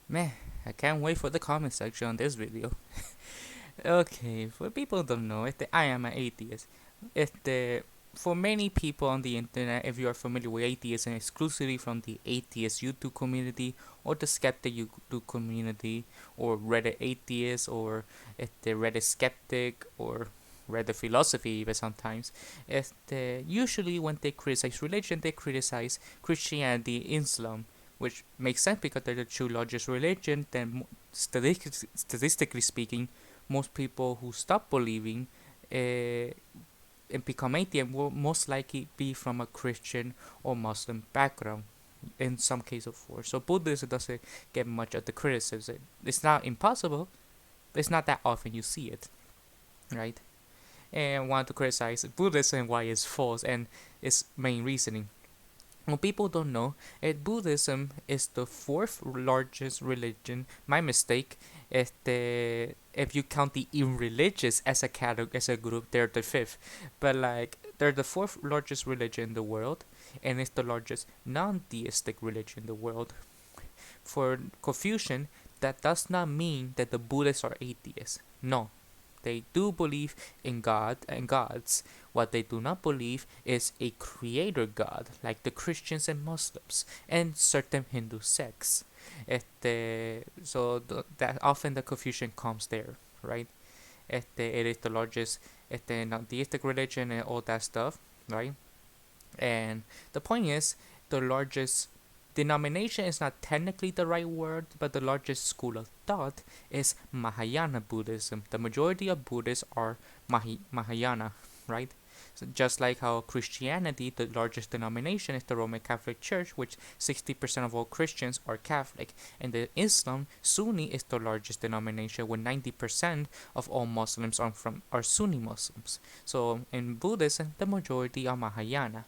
Man, I can't wait for the comment section on this video. Okay, for people who don't know, I am an atheist. For many people on the internet, if you are familiar with atheism, exclusively from the atheist YouTube community or the skeptic YouTube community, or Reddit atheist, or the Reddit skeptic, or Reddit philosophy even sometimes. Usually when they criticize religion, they criticize Christianity, Islam, which makes sense because they're the two largest religion. Then statistically speaking, most people who stop believing uh, and become atheist will most likely be from a Christian or Muslim background, in some case of course. So Buddhism doesn't get much of the criticism. It's not impossible, but it's not that often you see it, right? And want to criticize Buddhism and why it's false and its main reasoning. What people don't know, Buddhism is the fourth largest religion. My mistake. If you count the irreligious as a category, as a group, they're the fifth. But like they're the fourth largest religion in the world, and it's the largest non-theistic religion in the world. For Confucian, that does not mean that the Buddhists are atheists. No, they do believe in God and gods. What they do not believe is a creator God, like the Christians and Muslims and certain Hindu sects. That often the confusion comes there, right? It is the largest non-theistic religion and all that stuff, right? And the point is, the largest denomination is not technically the right word, but the largest school of thought is Mahayana Buddhism. The majority of Buddhists are Mahayana, right? So just like how Christianity, the largest denomination, is the Roman Catholic Church, which 60% of all Christians are Catholic, and the Islam, Sunni, is the largest denomination, with 90% of all Muslims are Sunni Muslims. So in Buddhism, the majority are Mahayana.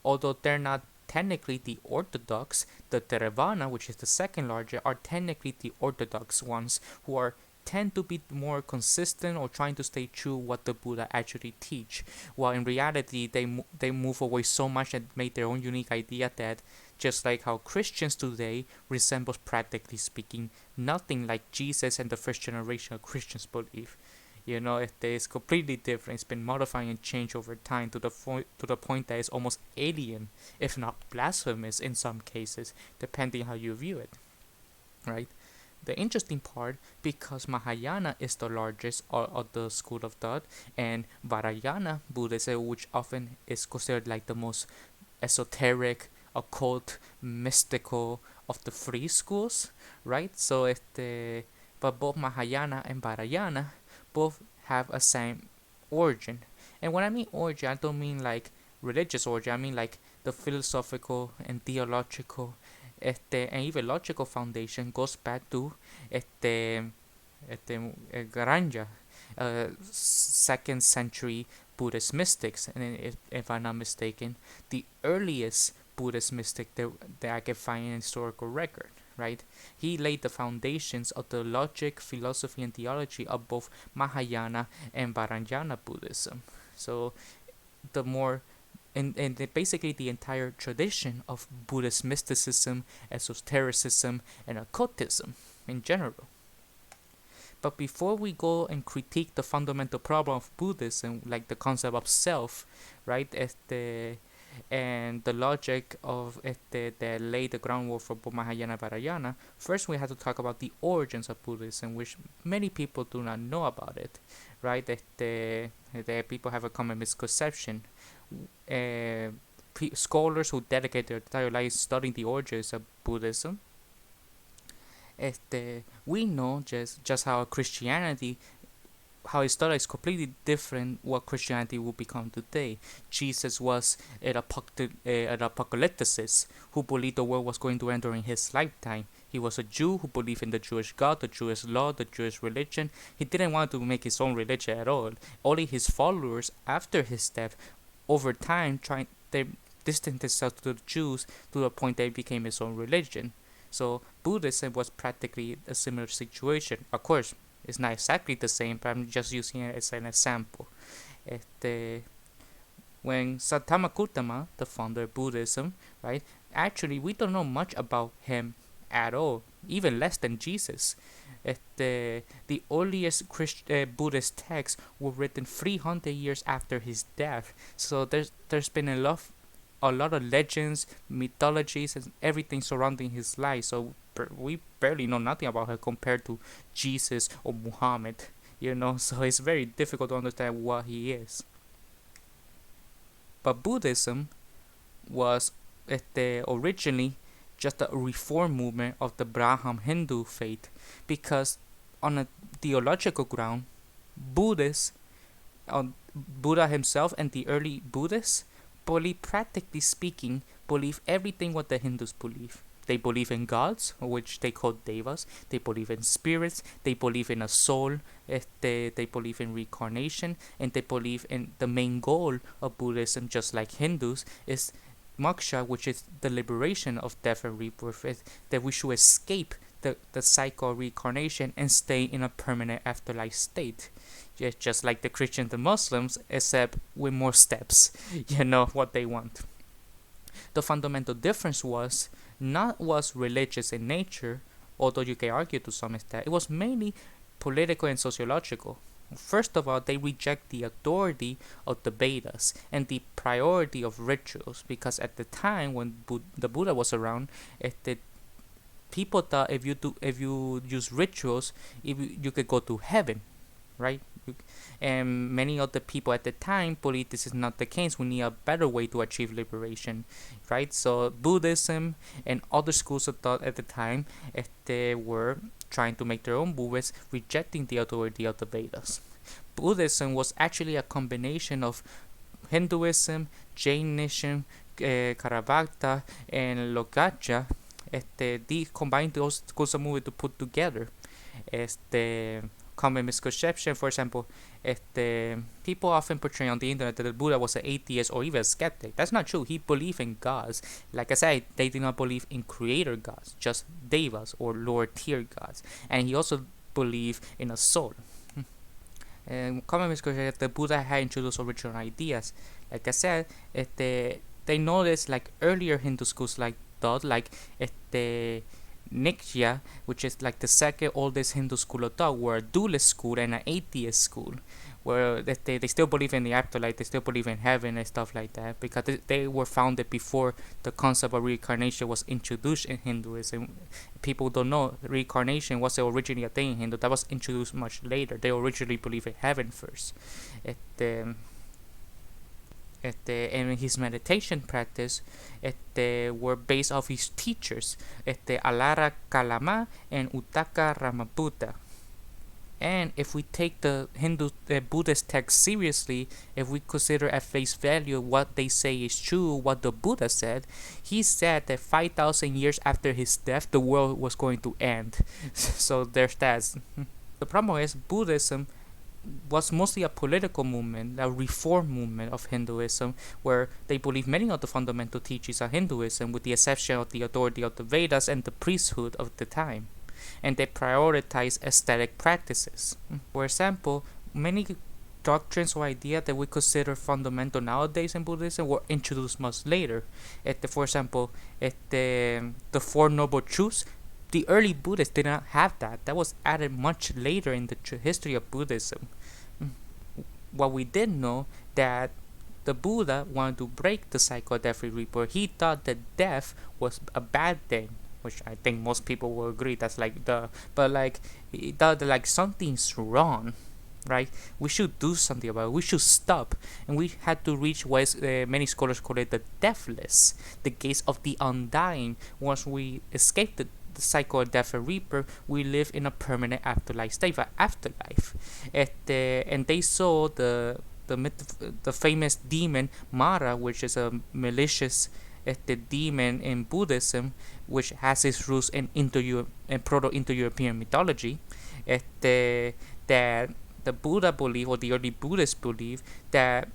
Although they're not technically the orthodox, the Theravada, which is the second largest, are technically the orthodox ones who are tend to be more consistent or trying to stay true what the Buddha actually teach. While in reality, they move away so much and make their own unique idea that just like how Christians today resembles, practically speaking, nothing like Jesus and the first generation of Christians believe. It is completely different. It's been modifying and changed over time to the point that it's almost alien, if not blasphemous in some cases, depending how you view it, right? The interesting part, because Mahayana is the largest of the school of thought, and Vajrayana Buddhism, which often is considered like the most esoteric, occult, mystical of the three schools, right? But both Mahayana and Vajrayana both have a same origin. And when I mean origin, I don't mean like religious origin. I mean like the philosophical and theological, and even logical foundation goes back to Garanja, 2nd century Buddhist mystics. And if I'm not mistaken, the earliest Buddhist mystic that I can find in historical record, right? He laid the foundations of the logic, philosophy, and theology of both Mahayana and Vajrayana Buddhism. So the more basically the entire tradition of Buddhist mysticism, esotericism, and occultism in general. But before we go and critique the fundamental problem of Buddhism, like the concept of self, right, and the logic of that laid the groundwork for both Mahayana and Vajrayana, first we have to talk about the origins of Buddhism, which many people do not know about it, right? That people have a common misconception. Scholars who dedicate their entire lives studying the origins of Buddhism, we know just how Christianity, how it started is completely different what Christianity will become today. Jesus was an apocalypticist who believed the world was going to end during his lifetime. He was a Jew who believed in the Jewish God, the Jewish law, the Jewish religion. He didn't want to make his own religion at all. Only his followers, after his death, over time, they distanced themselves to the Jews to the point they became his own religion. So Buddhism was practically a similar situation. Of course, it's not exactly the same, but I'm just using it as an example. Este, when Sattama the founder of Buddhism, right? Actually, we don't know much about him at all. even less than Jesus. The earliest Buddhist texts were written 300 years after his death. So there's been a lot of legends, mythologies, and everything surrounding his life. So we barely know nothing about her compared to Jesus or Muhammad. So it's very difficult to understand what he is. But Buddhism was originally just a reform movement of the Brahman Hindu faith, because on a theological ground, Buddha himself and the early Buddhists practically speaking, believe everything what the Hindus believe. They believe in gods, which they call devas. They believe in spirits. They believe in a soul. They believe in reincarnation, and they believe in the main goal of Buddhism, just like Hindus, is moksha, which is the liberation of death and rebirth. That we should escape the cycle of reincarnation and stay in a permanent afterlife state. Just like the Christians and Muslims, except with more steps. What they want. The fundamental difference was religious in nature, although you can argue to some extent. It was mainly political and sociological. First of all, they reject the authority of the Vedas and the priority of rituals, because at the time when the Buddha was around, people thought if you use rituals, you could go to heaven, right? And many of the people at the time believed this is not the case. We need a better way to achieve liberation, right? So Buddhism and other schools of thought at the time, they were trying to make their own movements, rejecting the authority of the Vedas. Buddhism was actually a combination of Hinduism, Jainism, Theravada, and Logaja. They combined those schools of movement to put together. Common misconception, for example, people often portray on the internet that the Buddha was an atheist or even a skeptic. That's not true. He believed in gods. Like I said, they did not believe in creator gods, just devas or lower tier gods. And he also believed in a soul. And common misconception that the Buddha had introduced original ideas. Like I said, they noticed like earlier Hindu schools like thought, like Nikya, which is like the second oldest Hindu school of thought, were a dualist school and an atheist school, where they still believe in the afterlife, they still believe in heaven and stuff like that, because they were founded before the concept of reincarnation was introduced in Hinduism. People don't know reincarnation was originally a thing in Hindu. That was introduced much later. They originally believed in heaven first. And his meditation practice were based off his teachers, Alara Kalama and Uttaka Ramabuddha. And if we take the Buddhist text seriously, if we consider at face value what they say is true, what the Buddha said, he said that 5,000 years after his death, the world was going to end. So there's that. The problem is Buddhism was mostly a political movement, a reform movement of Hinduism, where they believe many of the fundamental teachings of Hinduism, with the exception of the authority of the Vedas and the priesthood of the time. And they prioritize aesthetic practices. For example, many doctrines or ideas that we consider fundamental nowadays in Buddhism were introduced much later. For example, the Four Noble Truths. The early Buddhists did not have that. That was added much later in the history of Buddhism. What we did know that the Buddha wanted to break the cycle of death and rebirth. He thought that death was a bad thing, which I think most people will agree. That's he thought that something's wrong, right? We should do something about it. We should stop, and we had to reach what many scholars call it the deathless, the gates of the undying. Once we escape the cycle of death and rebirth, we live in a permanent afterlife state, and they saw the famous demon Mara, which is a malicious demon in Buddhism, which has its roots in Proto-Indo-European mythology. That the Buddha believed, or the early Buddhists believed, that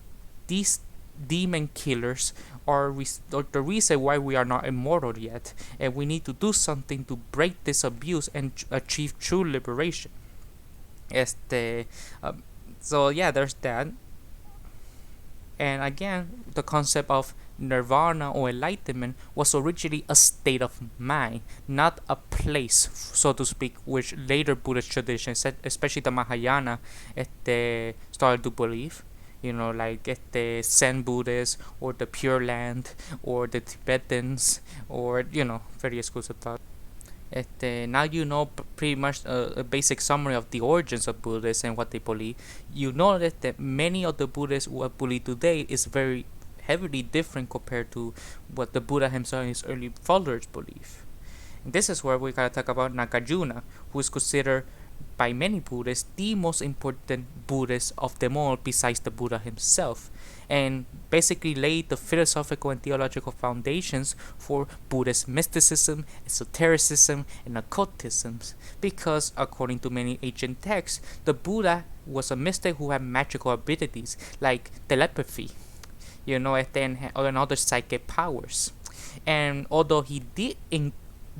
these demon killers are the reason why we are not immortal yet, and we need to do something to break this abuse and achieve true liberation. So yeah, there's that. And again, the concept of nirvana or enlightenment was originally a state of mind, not a place, so to speak, which later Buddhist traditions, especially the Mahayana, started to believe. Like the Zen Buddhists or the Pure Land or the Tibetans or various schools of thought. Now pretty much a basic summary of the origins of Buddhists and what they believe. You know that many of the Buddhists who believe today is very heavily different compared to what the Buddha himself and his early followers believe. And this is where we gotta talk about Nagarjuna, who is considered by many Buddhists the most important Buddhist of them all besides the Buddha himself, and basically laid the philosophical and theological foundations for Buddhist mysticism, esotericism, and occultism, because according to many ancient texts, the Buddha was a mystic who had magical abilities like telepathy, and other psychic powers. And although he did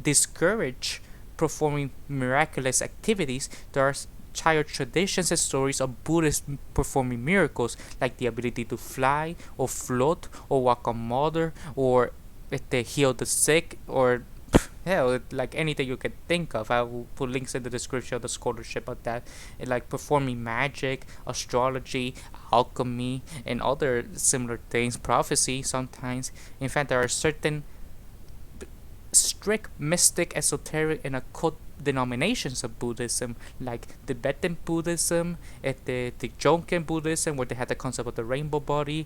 discourage performing miraculous activities, there are child traditions and stories of Buddhists performing miracles, like the ability to fly or float or walk on water, or if they heal the sick, or hell, like anything you can think of. I will put links in the description of the scholarship of that. Like performing magic, astrology, alchemy, and other similar things, prophecy sometimes. In fact, there are certain strict mystic, esoteric, and occult denominations of Buddhism, like Tibetan Buddhism, the Jonken Buddhism, where they had the concept of the rainbow body,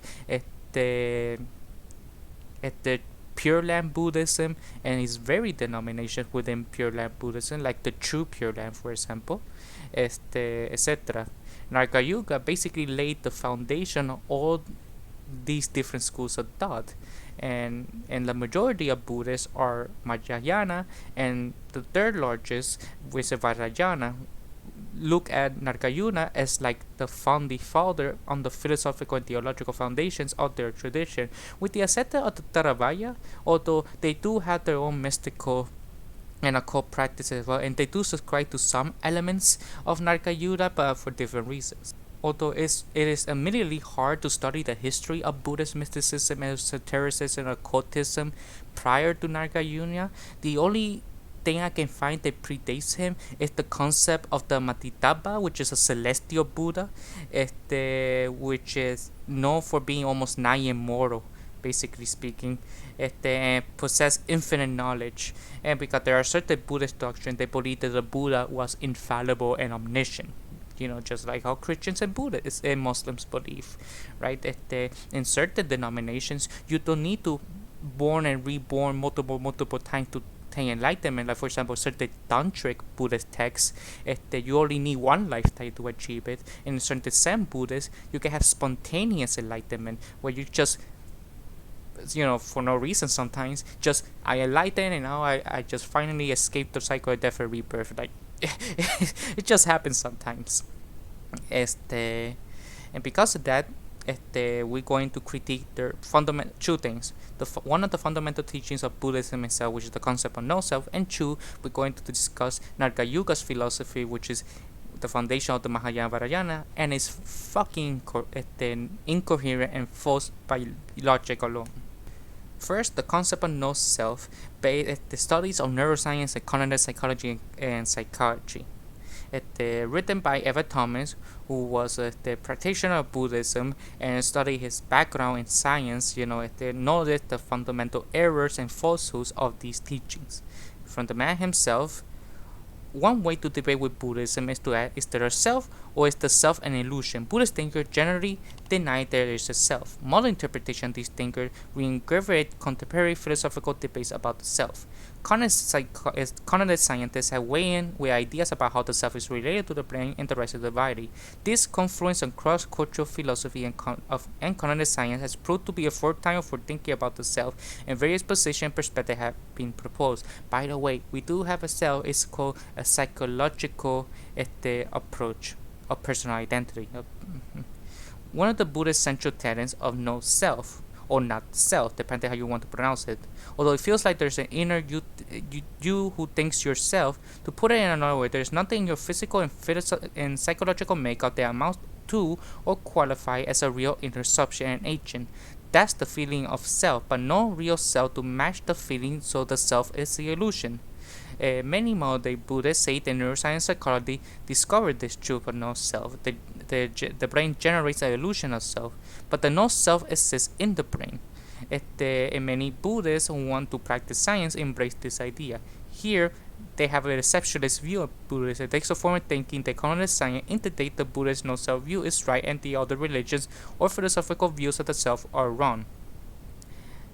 the Pure Land Buddhism, and its very denominations within Pure Land Buddhism, like the True Pure Land, for example, etc. Nargayuga basically laid the foundation of all these different schools of thought, and the majority of Buddhists are Mahayana, and the third largest, which is Vajrayana, look at Nargayuna as like the founding father on the philosophical and theological foundations of their tradition, with the exception of the Theravada, although they do have their own mystical and occult practices as well, and they do subscribe to some elements of Nargayuna, but for different reasons. Although it is immediately hard to study the history of Buddhist mysticism, esotericism, and occultism prior to Nargayuna, the only thing I can find that predates him is the concept of the Amitabha, which is a celestial Buddha, which is known for being almost nigh immortal, basically speaking, and possess infinite knowledge. And because there are certain Buddhist doctrines that believe that the Buddha was infallible and omniscient, just like how Christians and Buddhists and Muslims believe, right? In certain denominations, you don't need to born and reborn multiple times to attain enlightenment. Like for example, certain tantric Buddhist texts, you only need one lifetime to achieve it. In certain Zen Buddhists, you can have spontaneous enlightenment, where you just, for no reason sometimes, just I enlighten and now I just finally escaped the cycle of death and rebirth. Like it just happens sometimes. And because of that, we're going to critique their two things. One of the fundamental teachings of Buddhism itself, which is the concept of no self, and two, we're going to discuss Nargayuga's philosophy, which is the foundation of the Mahayana Vajrayana, and is fucking incoherent and false by logic alone. First, the concept of no self, based the studies of neuroscience and cognitive psychology and psychiatry. Written by Eva Thomas, who was the practitioner of Buddhism and studied his background in science, noted the fundamental errors and falsehoods of these teachings. From the man himself, one way to debate with Buddhism is to ask, is there a self or is the self an illusion? Buddhist thinkers generally deny there is a self. Modern interpretation of these thinkers reinvigorate contemporary philosophical debates about the self. Cognitive scientists have weighed in with ideas about how the self is related to the brain and the rest of the body. This confluence on cross-cultural philosophy and cognitive science has proved to be a fertile for thinking about the self, and various positions and perspectives have been proposed. By the way, we do have a self. It's called a psychological approach of personal identity. One of the Buddhist central tenets of no self, or not self, depending how you want to pronounce it. Although it feels like there's an inner you who thinks yourself. To put it in another way, there's nothing in your physical and psychological makeup that amounts to or qualify as a real inner subject and agent. That's the feeling of self, but no real self to match the feeling, so the self is the illusion. Many modern Buddhists say that neuroscience psychology discovered this truth of no self. The brain generates an illusion of self, but the no self exists in the brain. And many Buddhists who want to practice science embrace this idea. Here, they have a receptionist view of Buddhism. It takes a form of thinking that colonize science indicate the Buddhist no-self view is right and the other religions or philosophical views of the self are wrong.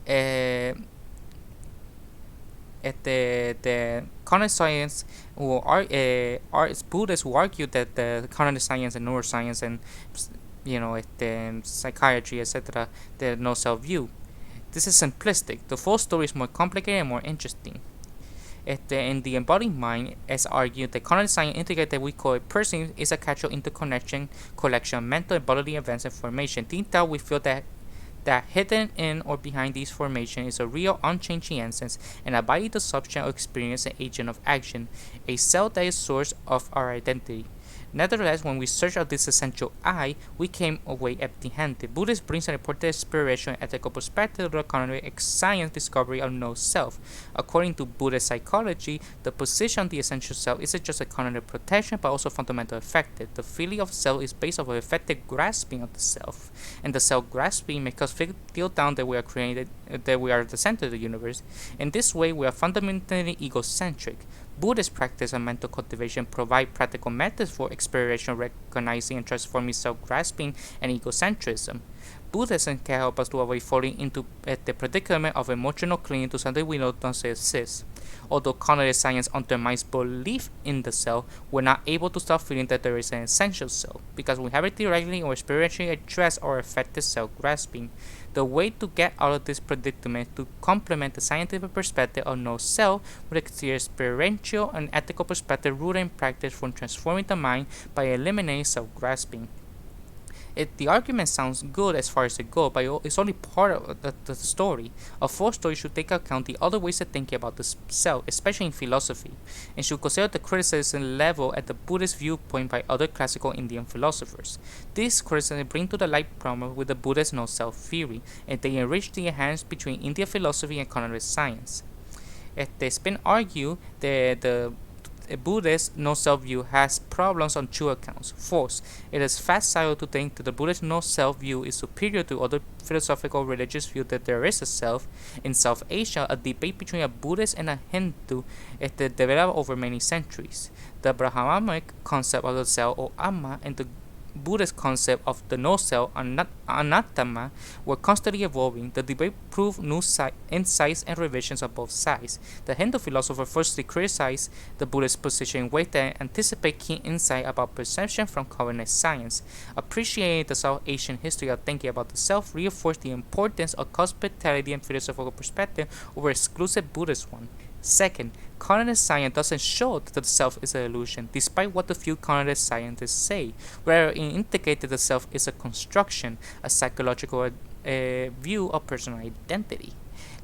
At the colonize science or Buddhists who argue that the colonize science and neuroscience and psychiatry, etc., the no-self view. This is simplistic. The full story is more complicated and more interesting. In the embodied mind, as argued, the colonize science indicates that we call a person is a casual interconnection collection of mental and bodily events and formation. Deep down, we feel that hidden in or behind these formations is a real unchanging essence, and a body the subject of experience and agent of action, a self that is source of our identity. Nevertheless, when we search out this essential I, we came away empty-handed. Buddhism brings an important spiritual and ethical perspective to the economic science discovery of no self. According to Buddhist psychology, the position of the essential self isn't just a cognitive protection but also fundamental effective. The feeling of self is based on an effective grasping of the self, and the self-grasping makes us feel down that we are created, that we are the center of the universe. In this way, we are fundamentally egocentric. Buddhist practice and mental cultivation provide practical methods for exploration, recognizing and transforming self-grasping and egocentrism. Buddhism can help us to avoid falling into the predicament of emotional clinging to something we know doesn't exist. Although cognitive science undermines belief in the self, we're not able to stop feeling that there is an essential self, because we haven't directly or spiritually addressed or affected self-grasping. The way to get out of this predicament is to complement the scientific perspective of no self with a clear spiritual and ethical perspective rooted in practice for transforming the mind by eliminating self-grasping. The argument sounds good as far as it goes, but it's only part of the story. A full story should take account the other ways of thinking about the self, especially in philosophy, and should consider the criticism level at the Buddhist viewpoint by other classical Indian philosophers. These criticisms bring to the light problems with the Buddhist no-self theory, and they enrich the enhancement between Indian philosophy and cognitive science. It's been argued that the Buddhist no-self view has problems on two accounts. First, it is facile to think that the Buddhist no-self view is superior to other philosophical religious view that there is a self. In South Asia, a debate between a Buddhist and a Hindu developed over many centuries. The Brahmanic concept of the self, or Amma, and the Buddhist concept of the no-self, anattama, were constantly evolving. The debate proved new insights and revisions on both sides. The Hindu philosopher firstly criticized the Buddhist position in ways that anticipate keen insight about perception from cognitive science. Appreciating the South Asian history of thinking about the self reinforced the importance of hospitality and philosophical perspective over exclusive Buddhist one. Second, cognitive science doesn't show that the self is an illusion, despite what the few cognitive scientists say, where it indicates that the self is a construction, a psychological view of personal identity.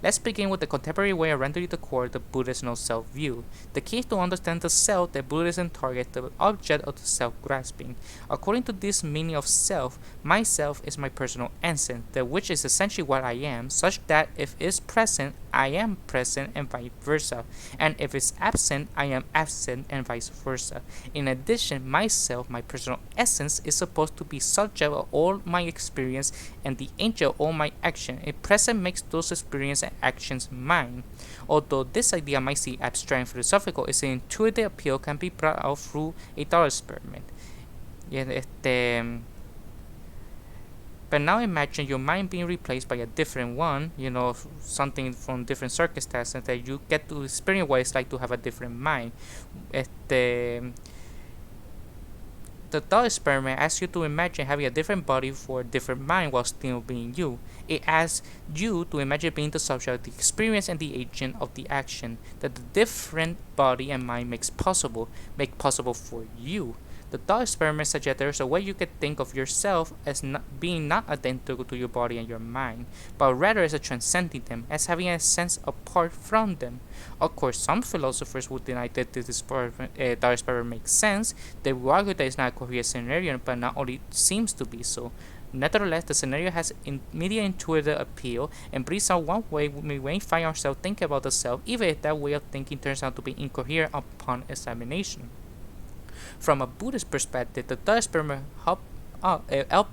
Let's begin with the contemporary way of rendering the core of the Buddhist no-self view. The key is to understand the self that Buddhism targets the object of the self-grasping. According to this meaning of self, myself is my personal essence, that which is essentially what I am, such that if it is present, I am present and vice versa, and if it's absent, I am absent and vice versa. In addition, myself, my personal essence, is supposed to be subject of all my experience and the agent of all my action. A present makes those experiences and actions mine. Although this idea might seem abstract and philosophical, its intuitive appeal can be brought out through a thought experiment. But now imagine your mind being replaced by a different one, something from different circumstances, that you get to experience what it's like to have a different mind. The thought experiment asks you to imagine having a different body for a different mind while still being you. It asks you to imagine being the subject of the experience and the agent of the action that the different body and mind make possible for you. The thought experiment suggests there is a way you could think of yourself as being not identical to your body and your mind, but rather as transcending them, as having a sense apart from them. Of course, some philosophers would deny that this thought experiment makes sense. They will argue that it's not a coherent scenario, but not only seems to be so. Nevertheless, the scenario has immediate intuitive appeal and brings out one way we may find ourselves thinking about the self, even if that way of thinking turns out to be incoherent upon examination. From a Buddhist perspective, the thought experiment help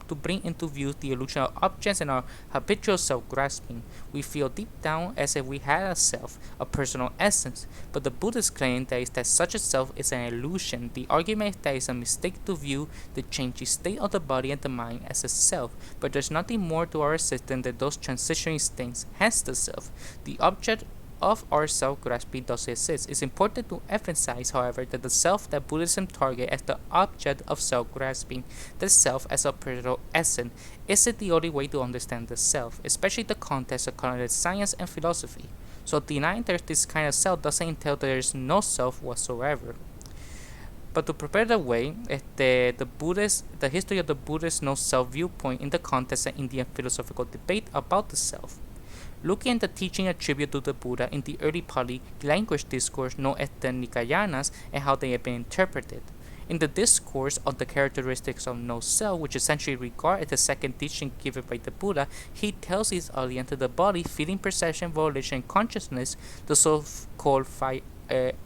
to bring into view the illusion of objects and our habitual self-grasping. We feel deep down as if we had a self, a personal essence, but the Buddhists claim that such a self is an illusion. The argument is that it's a mistake to view the changing state of the body and the mind as a self, but there's nothing more to our existence than those transitioning states, hence the self. The object of our self-grasping does exist. It's important to emphasize, however, that the self that Buddhism targets as the object of self-grasping, the self as a personal essence, isn't the only way to understand the self, especially the context of cognitive science and philosophy. So denying there's this kind of self doesn't entail that there's no self whatsoever. But to prepare the way, the history of the Buddhist no-self viewpoint in the context of Indian philosophical debate about the self. Looking at the teaching attributed to the Buddha in the early Pali language discourse known as the Nikayanas and how they have been interpreted. In the discourse on the characteristics of no-self, which essentially regard as the second teaching given by the Buddha, he tells his audience that the body, feeling, perception, volition, and consciousness, the so-called five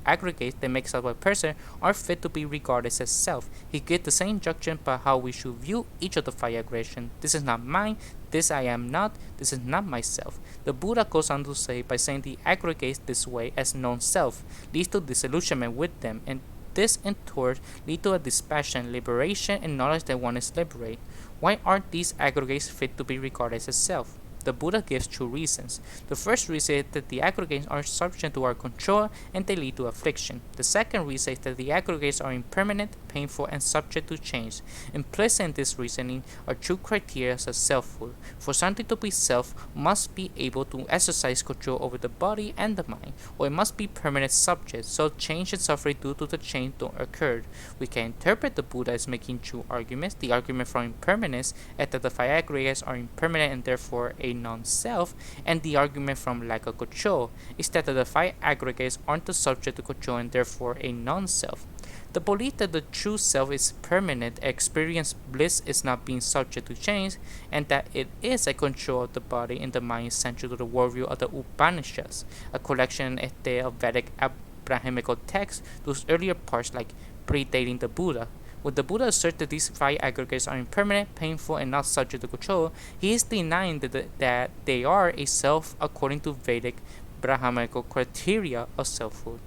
aggregates that makes up a person, are fit to be regarded as self. He gives the same instruction about how we should view each of the five aggregations. This is not mine, this I am not, this is not myself. The Buddha goes on to say by saying the aggregates this way as non-self leads to disillusionment with them, and this in turn leads to a dispassion, liberation, and knowledge that one is liberated. Why aren't these aggregates fit to be regarded as self? The Buddha gives two reasons. The first reason is that the aggregates are subject to our control and they lead to affliction. The second reason is that the aggregates are impermanent, painful, and subject to change. Implicit in this reasoning are two criteria of selfhood. For something to be self, must be able to exercise control over the body and the mind, or it must be permanent subject, so change and suffering due to the change don't occur. We can interpret the Buddha as making two arguments. The argument from impermanence is that the five aggregates are impermanent and therefore a non-self, and the argument from lack of control is that the five aggregates aren't the subject to control and therefore a non-self. The belief that the true self is permanent, experience bliss is not being subject to change, and that it is a control of the body and the mind is central to the worldview of the Upanishads, a collection of Vedic Abrahamical texts whose earlier parts like predating the Buddha. When the Buddha asserts that these five aggregates are impermanent, painful, and not subject to control, he is denying that they are a self according to Vedic Brahmanical criteria of selfhood.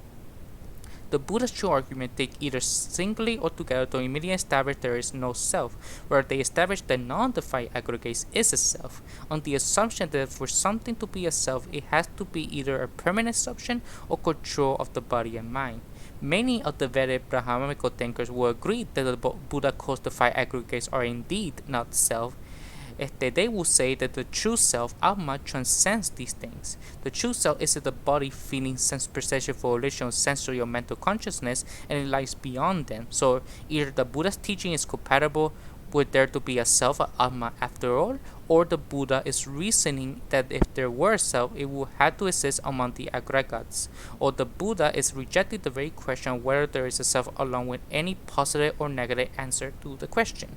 The Buddha's true argument take either singly or together to immediately establish there is no self, where they establish that none of the five aggregates is a self, on the assumption that for something to be a self, it has to be either a permanent subject or control of the body and mind. Many of the Vedic Brahmanical thinkers will agree that the Buddha calls the five aggregates are indeed not self. They will say that the true self Atma transcends these things. The true self is the body, feeling, sense, perception, volition, sensory or mental consciousness, and it lies beyond them. So either the Buddha's teaching is compatible with there to be a self, Atma after all, or the Buddha is reasoning that if there were a self, it would have to exist among the aggregates, or the Buddha is rejecting the very question of whether there is a self along with any positive or negative answer to the question.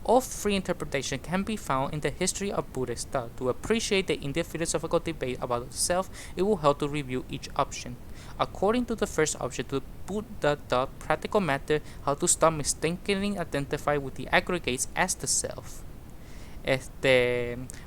All three interpretations can be found in the history of Buddhist thought. To appreciate the Indian philosophical debate about the self, it will help to review each option. According to the first option, the Buddha taught practical method how to stop mistakenly identify with the aggregates as the self.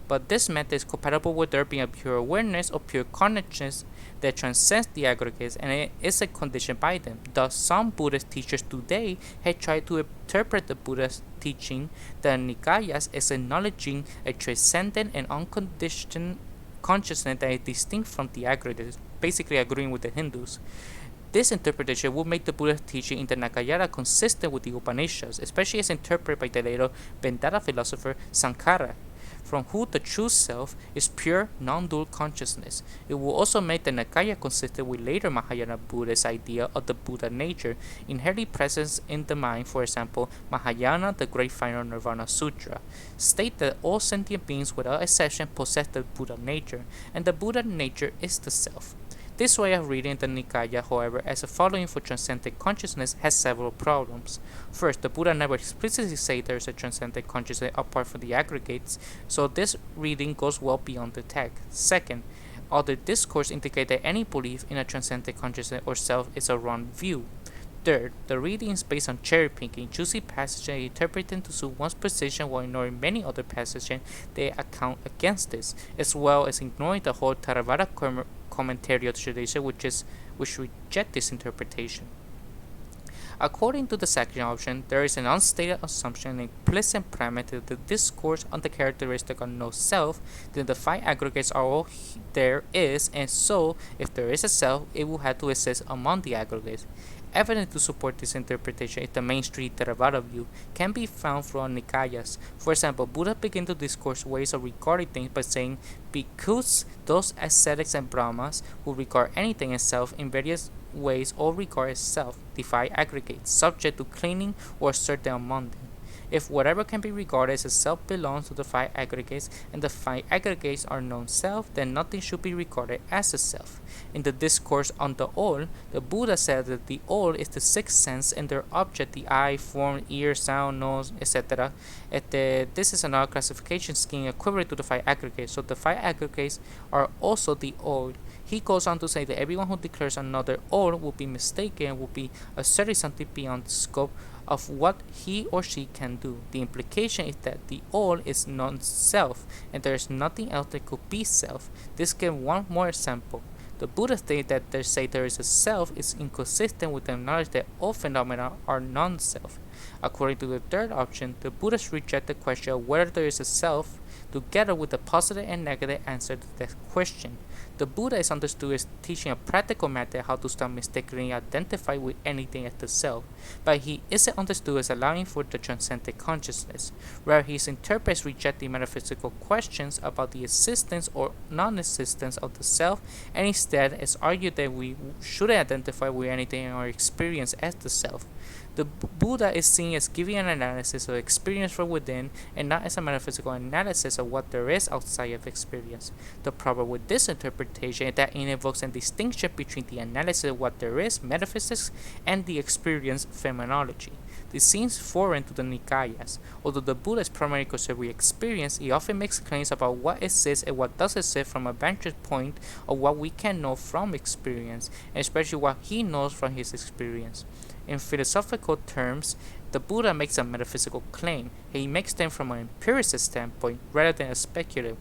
But this method is compatible with there being a pure awareness or pure consciousness that transcends the aggregates, and it is a condition by them. Thus, some Buddhist teachers today have tried to interpret the Buddha's teaching, the Nikayas, as acknowledging a transcendent and unconditioned consciousness that is distinct from the aggregates, basically agreeing with the Hindus. This interpretation would make the Buddha's teaching in the Nikayana consistent with the Upanishads, especially as interpreted by the later Vedanta philosopher Sankara, from whom the true self is pure, non-dual consciousness. It will also make the Nikaya consistent with later Mahayana Buddhist idea of the Buddha nature, inherently present in the mind. For example, Mahayana, the Great Final Nirvana Sutra, state that all sentient beings without exception possess the Buddha nature, and the Buddha nature is the self. This way of reading the Nikaya, however, as a following for transcendent consciousness has several problems. First, the Buddha never explicitly said there is a transcendent consciousness apart from the aggregates, so this reading goes well beyond the text. Second, other discourse indicate that any belief in a transcendent consciousness or self is a wrong view. Third, the reading is based on cherry picking, choosing passages and interpreting to suit one's position while ignoring many other passages that account against this, as well as ignoring the whole Theravada commentary tradition, which reject this interpretation. According to the second option, there is an unstated assumption and implicit premise that the discourse on the characteristic of no self, then the five aggregates are all there is, and so, if there is a self, it will have to exist among the aggregates. Evidence to support this interpretation is the mainstream Theravada view can be found from Nikayas. For example, Buddha began to discourse ways of regarding things by saying, because those ascetics and Brahmas who regard anything as self in various ways all regard as self, the five aggregates, subject to cleaning or certain among them. If whatever can be regarded as a self belongs to the five aggregates, and the five aggregates are non-self, then nothing should be regarded as a self. In the discourse on the all, the Buddha said that the all is the sixth sense and their object, the eye, form, ear, sound, nose, etc. This is another classification scheme equivalent to the five aggregates, so the five aggregates are also the all. He goes on to say that everyone who declares another all will be mistaken and will be asserting something beyond the scope of what he or she can do. The implication is that the all is non-self, and there is nothing else that could be self. This gives one more example. The Buddha stated that they say there is a self is inconsistent with the knowledge that all phenomena are non-self. According to the third option, the Buddhists reject the question of whether there is a self, together with the positive and negative answer to that question. The Buddha is understood as teaching a practical method how to stop mistakenly identify with anything as the self, but he isn't understood as allowing for the transcendent consciousness, where his interprets rejecting metaphysical questions about the existence or non-existence of the self, and instead is argued that we shouldn't identify with anything in our experience as the self. The Buddha is seen as giving an analysis of experience from within and not as a metaphysical analysis of what there is outside of experience. The problem with this interpretation is that it invokes a distinction between the analysis of what there is, metaphysics, and the experience, phenomenology. This seems foreign to the Nikayas. Although the Buddha is primarily concerned with experience, he often makes claims about what exists and what does exist from a vantage point of what we can know from experience, and especially what he knows from his experience. In philosophical terms, the Buddha makes a metaphysical claim. He makes them from an empiricist standpoint rather than a speculative.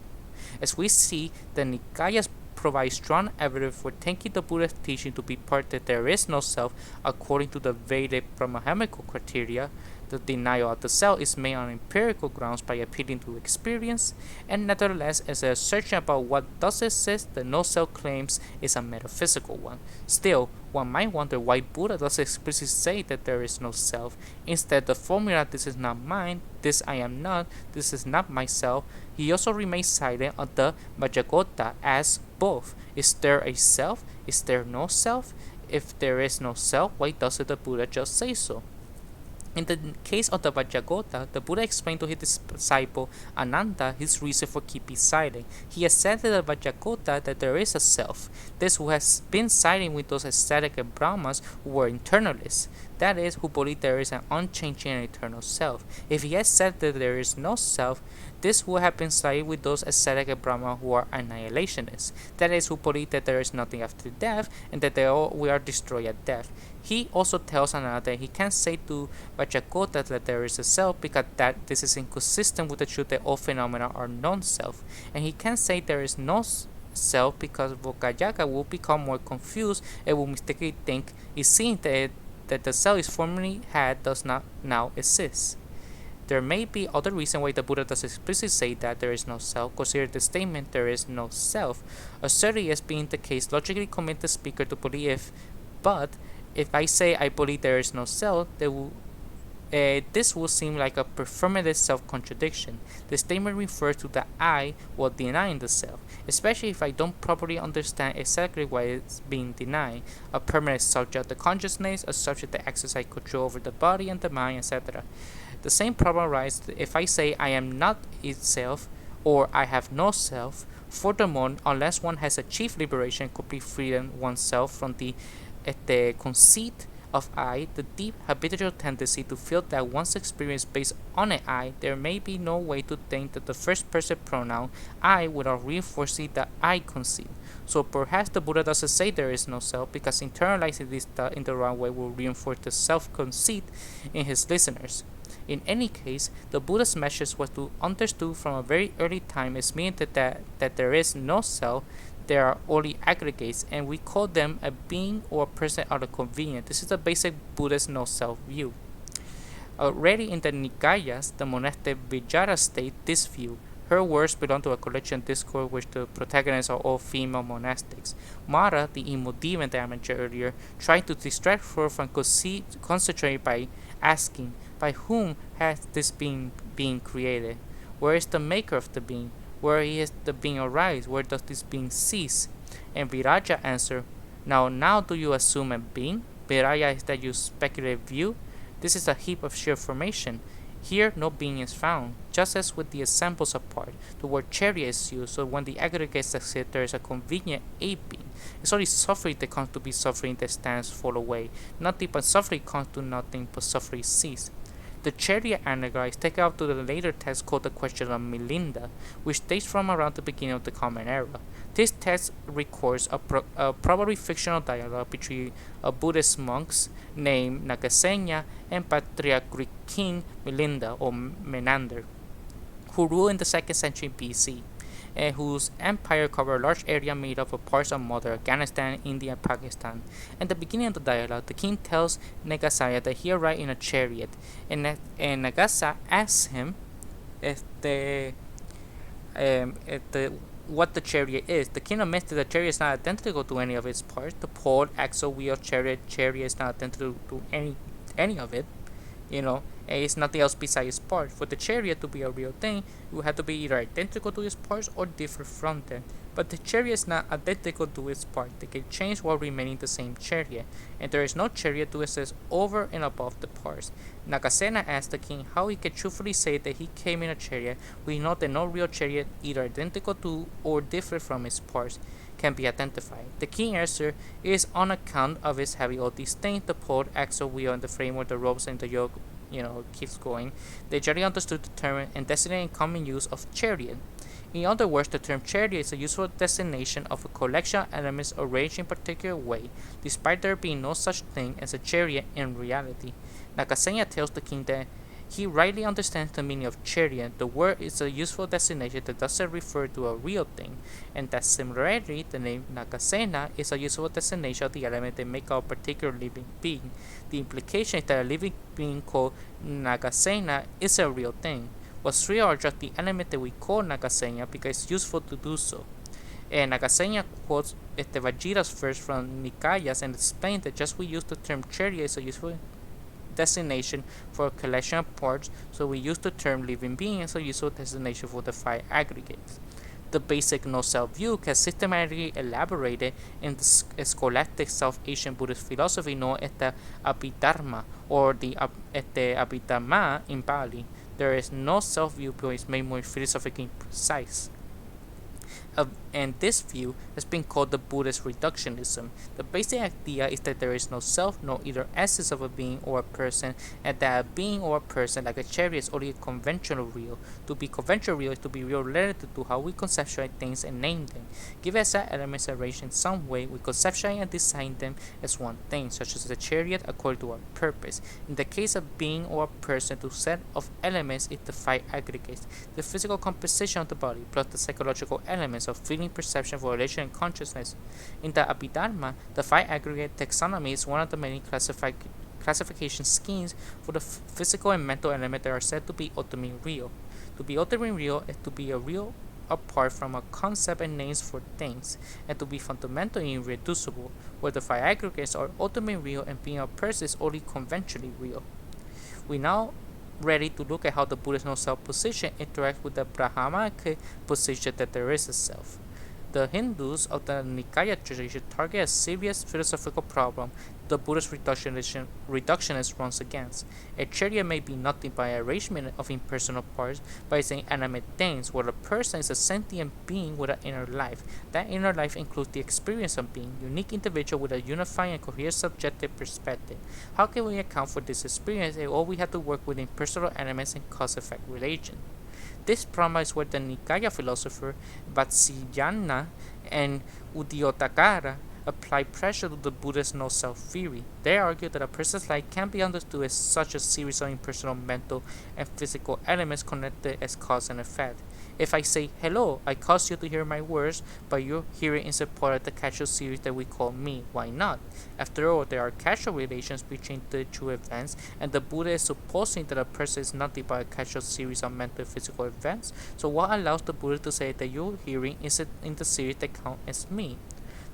As we see, the Nikayas provide strong evidence for taking the Buddha's teaching to be part that there is no self according to the Vedic Brahmanical criteria. The denial of the self is made on empirical grounds by appealing to experience, and nevertheless, as an assertion about what does exist, the no-self claims is a metaphysical one. Still, one might wonder why Buddha doesn't explicitly say that there is no self. Instead, the formula "this is not mine," "this I am not," "this is not myself," he also remains silent on the Vajragota as both. Is there a self? Is there no self? If there is no self, why doesn't the Buddha just say so? In the case of the Vajragota, the Buddha explained to his disciple Ananda his reason for keeping silent. He has said to the Vajragota that there is a self, this who has been siding with those ascetic and Brahmas who were internalists, that is, who believe there is an unchanging and eternal self. If he has said that there is no self, this would have been siding with those ascetic and Brahma who are annihilationists, that is, who believe that there is nothing after death and that we are destroyed at death. He also tells Ananda that he can't say to Vajragota that there is a self because that this is inconsistent with the truth that all phenomena are non-self, and he can't say there is no self because Vajragota will become more confused and will mistakenly think it seems that the self is formerly had does not now exist. There may be other reasons why the Buddha does explicitly say that there is no self. Consider the statement there is no self, asserted as being the case logically commit the speaker to believe, but if I say I believe there is no self, this will seem like a performative self-contradiction. The statement refers to the I while denying the self, especially if I don't properly understand exactly why it's being denied. A permanent subject of the consciousness, a subject that exercises control over the body and the mind, etc. The same problem arises if I say I am not itself or I have no self. Furthermore, unless one has achieved liberation, complete freedom oneself from the conceit of I, the deep habitual tendency to feel that one's experience based on an I, there may be no way to think that the first person pronoun I without reinforcing the I conceit. So perhaps the Buddha doesn't say there is no self, because internalizing this thought in the wrong way will reinforce the self-conceit in his listeners. In any case, the Buddha's message was to understood from a very early time as meaning that there is no self, there are only aggregates, and we call them a being or a person out of convenience. This is the basic Buddhist no-self view. Already in the Nikayas, the monastic Vijara state this view. Her works belong to a collection discourse which the protagonists are all female monastics. Mara, the emo demon that I mentioned earlier, tried to distract her from concentrating by asking, by whom has this being created? Where is the maker of the being? Where is the being arise? Where does this being cease? And Viraja answered, Now do you assume a being? Viraya is that you speculative view? This is a heap of sheer formation. Here no being is found, just as with the examples apart. The word chariot is used, so when the aggregates exist, there is a convenient a being. It's only suffering that comes to be suffering that stands fall away. Nothing but suffering comes to nothing but suffering cease. The chariot anagram is taken out to the later text called the Question of Milinda, which dates from around the beginning of the Common Era. This text records a probably fictional dialogue between Buddhist monks named Nagasena and patriarchal king Milinda or Menander, who ruled in the 2nd century BC, and whose empire covered a large area made up of parts of modern Afghanistan, India, and Pakistan. At the beginning of the dialogue, the king tells Nagasaya that he arrived in a chariot, and Nagasa asks him what the chariot is. The king admits that the chariot is not identical to any of its parts. The pole, axle, wheel, chariot is not identical to any of it. And it's nothing else besides its parts. For the chariot to be a real thing, it would have to be either identical to its parts or different from them. But the chariot is not identical to its parts. They can change while remaining the same chariot, and there is no chariot to exist over and above the parts. Nagasena asked the king how he could truthfully say that he came in a chariot. We know that no real chariot, either identical to or different from its parts, can be identified. The king answered, it is on account of its having all these things, the pole, axle, wheel, and the framework, the ropes, and the yoke, keeps going. They generally understood the term and designated in common use of chariot. In other words, the term chariot is a useful designation of a collection of elements arranged in a particular way, despite there being no such thing as a chariot in reality. Nagasena tells the king that he rightly understands the meaning of chariot. The word is a useful designation that doesn't refer to a real thing, and that similarly, the name Nagasena is a useful designation of the element that make up a particular living being. The implication is that a living being called Nagasena is a real thing. What's real are just the element that we call Nagasena because it's useful to do so. And Nagasena quotes Vajira's verse from Nikayas and explains that just we use the term chariot as a useful designation for a collection of parts, so we use the term living being as a useful designation for the 5 aggregates. The basic no-self view can systematically elaborated in the scholastic South Asian Buddhist philosophy known as the Abhidharma or the Abhidharma in Pali. There is no self-view but is made more philosophically precise. And this view has been called the Buddhist reductionism. The basic idea is that there is no self, no either essence of a being or a person, and that a being or a person, like a chariot, is only a conventional real. To be conventional real is to be real related to how we conceptualize things and name them. Given that elements arranged in some way, we conceptualize and design them as one thing, such as the chariot according to our purpose. In the case of being or a person, the set of elements is the 5 aggregates, the physical composition of the body, plus the psychological elements of feeling, perception, volition, and consciousness. In the Abhidharma, the 5 aggregate taxonomy is one of the many classification schemes for the physical and mental elements that are said to be ultimately real. To be ultimately real is to be a real apart from a concept and names for things, and to be fundamentally irreducible, where the 5 aggregates are ultimately real and being a person is only conventionally real. We now ready to look at how the Buddhist no-self position interacts with the Brahmanic position that there is a self. The Hindus of the Nikaya tradition target a serious philosophical problem the Buddhist reductionist runs against. A chariot may be nothing but an arrangement of impersonal parts by saying animate things, where a person is a sentient being with an inner life. That inner life includes the experience of being, unique individual with a unifying and coherent subjective perspective. How can we account for this experience if all we have to work with impersonal elements and cause-effect relation? This problem is where the Nikaya philosopher Vatsyayana and Udyotakara apply pressure to the Buddhist no-self theory. They argue that a person's life can be understood as such a series of impersonal mental and physical elements connected as cause and effect. If I say hello, I cause you to hear my words, but your hearing is a part of the causal series that we call me. Why not? After all, there are causal relations between the two events, and the Buddha is supposing that a person is nothing but a causal series of mental and physical events. So what allows the Buddha to say that your hearing is in the series that count as me?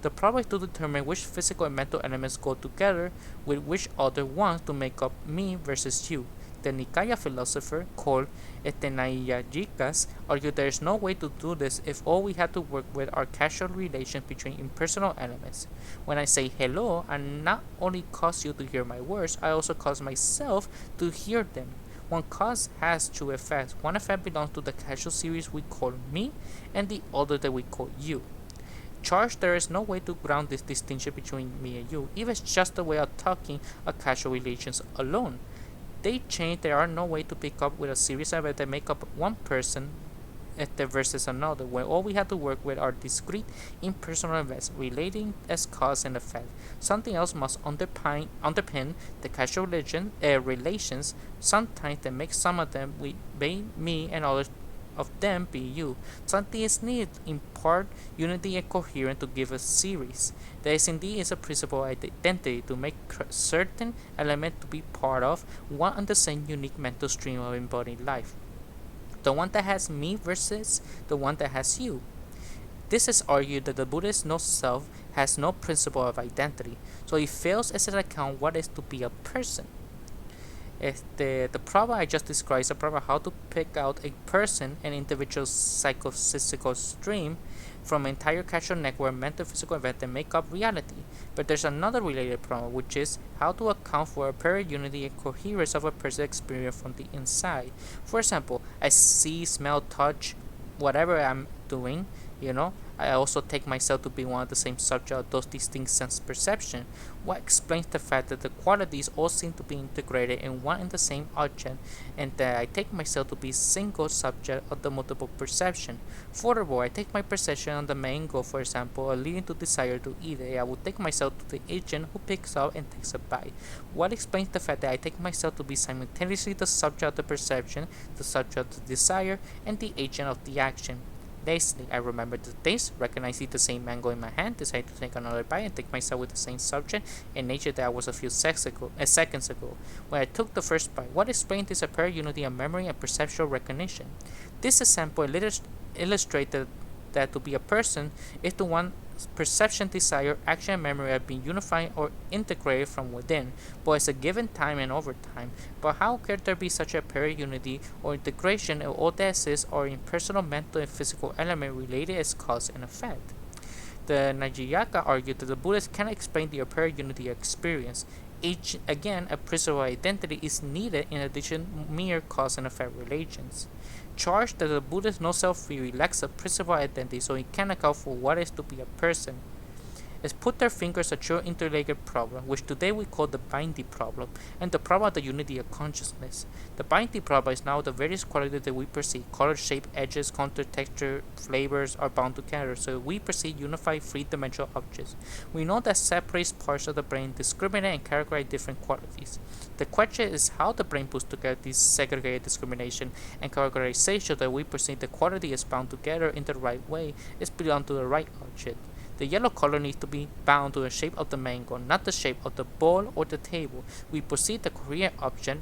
The problem is to determine which physical and mental elements go together with which other ones to make up me versus you. The Nikaya philosopher called Etenayajikas argued there is no way to do this if all we have to work with are causal relations between impersonal elements. When I say hello, I not only cause you to hear my words, I also cause myself to hear them. One cause has two effects. One effect belongs to the causal series we call me, and the other that we call you. Charge, there is no way to ground this distinction between me and you, even just the way of talking of causal relations alone. They change, there are no way to pick up with a series of events that make up one person versus another, when all we have to work with are discrete impersonal events relating as cause and effect. Something else must underpin the causal relations, sometimes that make some of them be me and others of them be you. Something is needed in part, unity and coherence to give a series. There is indeed is a principle of identity to make certain element to be part of one and the same unique mental stream of embodied life. The one that has me versus the one that has you. This is argued that the Buddhist no-self has no principle of identity, so it fails as an account what is to be a person. The problem I just described is a problem how to pick out a person, an individual psychophysical stream, from an entire causal network of mental physical events that make up reality. But there's another related problem, which is how to account for apparent unity and coherence of a person's experience from the inside. For example, I see, smell, touch, whatever I'm doing, I also take myself to be one of the same subject of those distinct sense perception. What explains the fact that the qualities all seem to be integrated in one and the same object, and that I take myself to be single subject of the multiple perception. Furthermore, I take my perception on the main goal, for example, leading to desire to eat. I will take myself to the agent who picks up and takes a bite. What explains the fact that I take myself to be simultaneously the subject of the perception, the subject of the desire, and the agent of the action? Lastly, I remember the taste, recognizing the same mango in my hand, decided to take another bite and take myself with the same subject and nature that I was a few seconds ago. When I took the first bite, what explained this apparent unity of memory and perceptual recognition? This example illustrated that to be a person is to one perception, desire, action, and memory have been unified or integrated from within, both as a given time and over time. But how can there be such a apparent unity or integration if all that exists are impersonal mental and physical element related as cause and effect? The Nijayaka argued that the Buddhists cannot explain the apparent unity experience. Again, a principle of identity is needed in addition to mere cause and effect relations. Charged that the Buddhist no-self theory lacks a principle of identity, so it can account for what is to be a person, has put their fingers a true interrelated problem, which today we call the binding problem, and the problem of the unity of consciousness. The binding problem is now the various qualities that we perceive, color, shape, edges, contour, texture, flavors are bound together, so we perceive unified three-dimensional objects. We know that separate parts of the brain discriminate and categorize different qualities. The question is how the brain puts together this segregated discrimination and categorization so that we perceive the quality is bound together in the right way, is belong to the right object. The yellow color needs to be bound to the shape of the mango, not the shape of the ball or the table. We perceive the coherent object,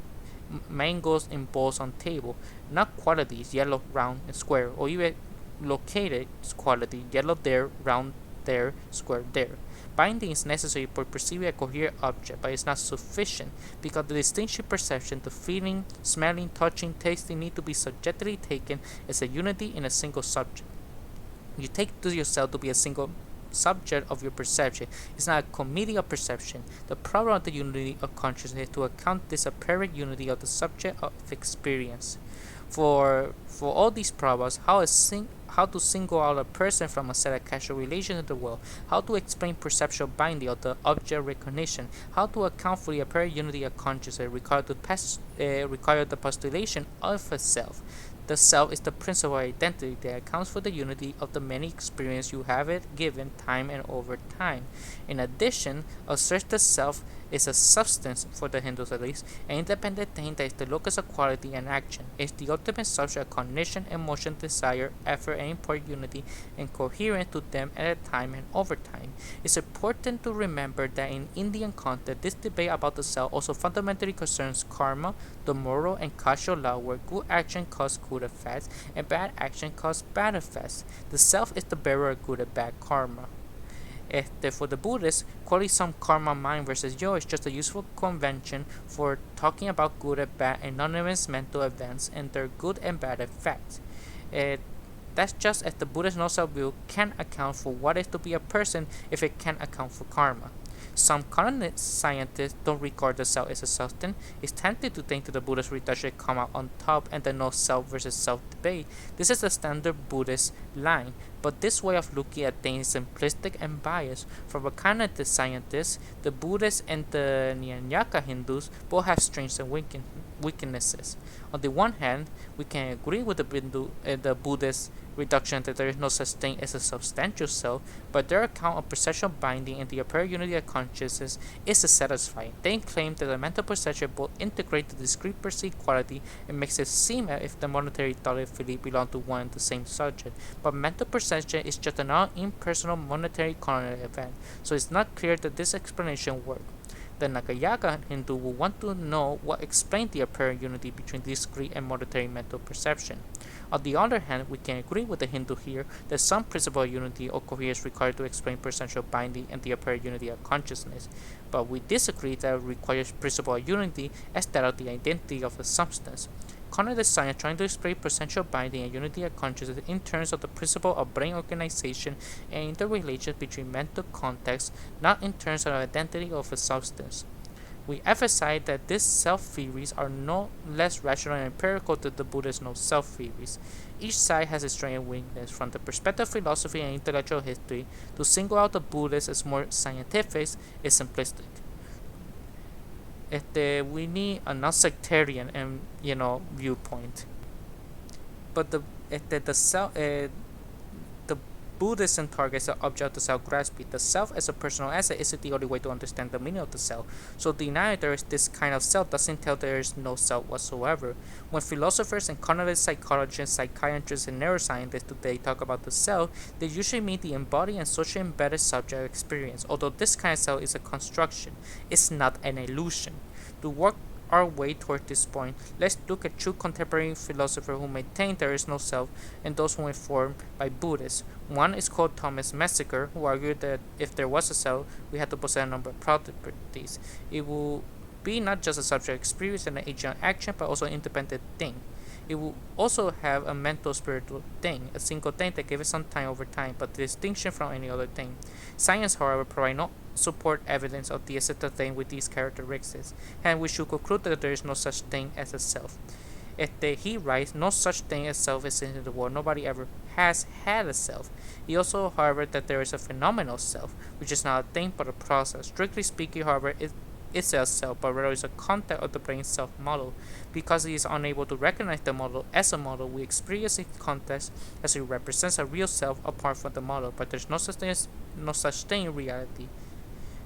mangoes in balls on table, not qualities, yellow, round, and square, or even located quality, yellow there, round there, square there. Binding is necessary for perceiving a coherent object, but it's not sufficient, because the distinction perception, the feeling, smelling, touching, tasting need to be subjectively taken as a unity in a single subject. You take to yourself to be a single subject of your perception. It's not a committee of perception. The problem of the unity of consciousness is to account this apparent unity of the subject of experience. For all these problems, how to single out a person from a set of causal relations in the world, how to explain perceptual binding of the object recognition, how to account for the apparent unity of consciousness require the postulation of a self. The self is the principle of identity that accounts for the unity of the many experiences you have it given time and over time. In addition, asserts the self is a substance, for the Hindus at least, an independent thing that is the locus of quality and action. It's the ultimate subject of cognition, emotion, desire, effort, and import unity and coherence to them at a time and over time. It's important to remember that in Indian context, this debate about the self also fundamentally concerns karma, the moral and causal law, where good action causes good effects and bad action causes bad effects. The self is the bearer of good and bad karma. For the Buddhists, calling some karma mine versus yours is just a useful convention for talking about good and bad anonymous mental events and their good and bad effects. That's just as the Buddhist no-self view can account for what is to be a person if it can account for karma. Some cognitive scientists don't regard the self as a substance. It's tempting to think that the Buddhist reduction come out on top and the no-self versus self debate. This is the standard Buddhist line, but this way of looking at things is simplistic and biased. From a cognitive scientist, the Buddhists and the Nyaya Hindus both have strengths and weaknesses. On the one hand, we can agree with the Buddhist reduction that there is no such thing as a substantial self, but their account of perceptual binding and the apparent unity of consciousness is satisfying. They claim that the mental perception both integrate the discrete perceived quality and makes it seem as if the monetary thought and feeling belong to one and the same subject, but mental perception is just another impersonal monetary cognitive event, so it's not clear that this explanation works. The Nyaya Hindu will want to know what explains the apparent unity between discrete and monetary mental perception. On the other hand, we can agree with the Hindu here that some principle of unity or coherence required to explain perceptual binding and the apparent unity of consciousness, but we disagree that it requires principle of unity as that of the identity of a substance. Cognitive science trying to explain perceptual binding and unity of consciousness in terms of the principle of brain organization and interrelations between mental contexts, not in terms of the identity of a substance. We emphasize that these self-theories are no less rational and empirical than the Buddhist no-self theories. Each side has its strength and weakness. From the perspective of philosophy and intellectual history, to single out the Buddhist as more scientific is simplistic. We need a non-sectarian and viewpoint. But the Buddhism targets the object of the self grasping. The self as a personal asset isn't the only way to understand the meaning of the self. So denying there is this kind of self doesn't tell there is no self whatsoever. When philosophers and cognitive psychologists, psychiatrists, and neuroscientists today talk about the self, they usually mean the embodied and socially embedded subject experience. Although this kind of self is a construction, it's not an illusion. To work our way toward this point, let's look at two contemporary philosophers who maintain there is no self and those who were informed by Buddhists. One is called Thomas Massacre, who argued that if there was a self, we had to possess a number of properties. It will be not just a subject experience and an agent of action, but also an independent thing. It will also have a mental spiritual thing, a single thing that gives it some time over time, but distinction from any other thing. Science, however, provides no support evidence of the essential thing with these characteristics, and we should conclude that there is no such thing as a self. He writes, no such thing as self is in the world. Nobody ever has had a self. He also, however, that there is a phenomenal self, which is not a thing but a process. Strictly speaking, however, it is a self, but rather is a content of the brain self model. Because he is unable to recognize the model as a model, we experience its context as it represents a real self apart from the model, but there's no such thing in reality.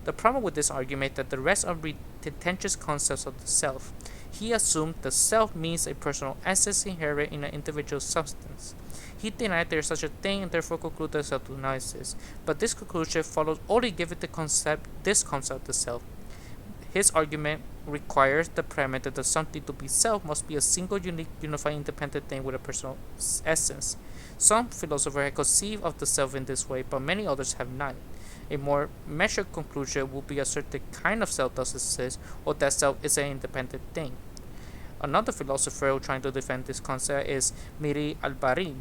The problem with this argument is that the rest of pretentious concepts of the self. He assumed the self means a personal essence inherent in an individual substance. He denied there is such a thing and therefore concluded the self do not exist. But this conclusion follows only given this concept of the self. His argument requires the premise that the something to be self must be a single, unique, unified, independent thing with a personal essence. Some philosophers have conceived of the self in this way, but many others have not. A more measured conclusion would be a certain kind of self does exist, or that self is an independent thing. Another philosopher trying to defend this concept is Miri al-Bari.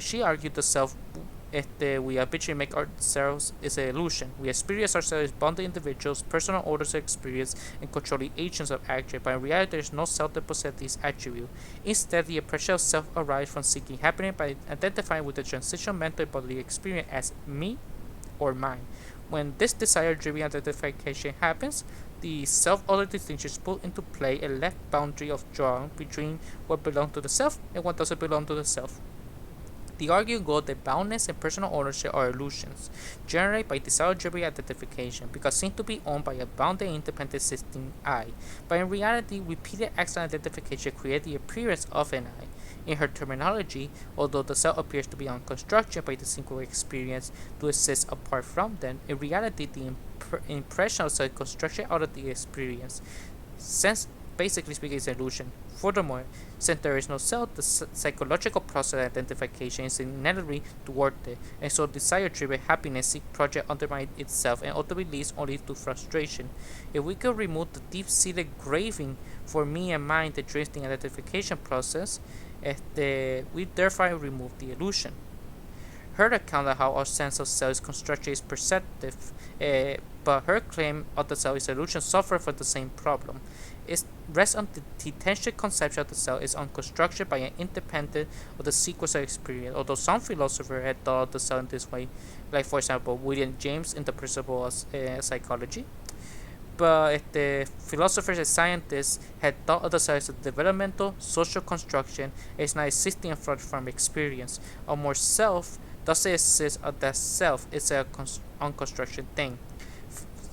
She argued the self we habitually make ourselves is an illusion. We experience ourselves as bonded individuals, personal orders of experience, and controlling agents of action, but in reality there is no self that possesses these attributes. Instead, the impression of self arises from seeking happiness by identifying with the transitional mental and bodily experience as me or mine. When this desire-driven identification happens, the self-other distinction is put into play, a left boundary of drawn between what belongs to the self and what doesn't belong to the self. The argument goes that boundness and personal ownership are illusions, generated by desire-driven identification, because seem to be owned by a bounded and independent existing I. But in reality, repeated acts of identification create the appearance of an I. In her terminology, although the self appears to be unconstructed by the single experience to exist apart from them, in reality the impression of self construction out of the experience. Sense basically speaking is an illusion. Furthermore, since there is no self, the psychological process of identification is inevitably toward it, and so desire-driven happiness seek project undermine itself and ultimately leads only to frustration. If we could remove the deep-seated craving for me and mine that drives the identification process, we therefore remove the illusion. Her account of how our sense of self is constructed is perceptive, but her claim of the self is illusion suffer from the same problem. It rests on the detention conception of the self is unconstructed by an independent of the sequence of experience, although some philosophers had thought of the self in this way, like for example William James in the Principle of Psychology. But the philosophers and scientists had thought of the self as a developmental, social construction, is not existing apart from experience. A more self doesn't exist as that self, it's an unconstructed thing.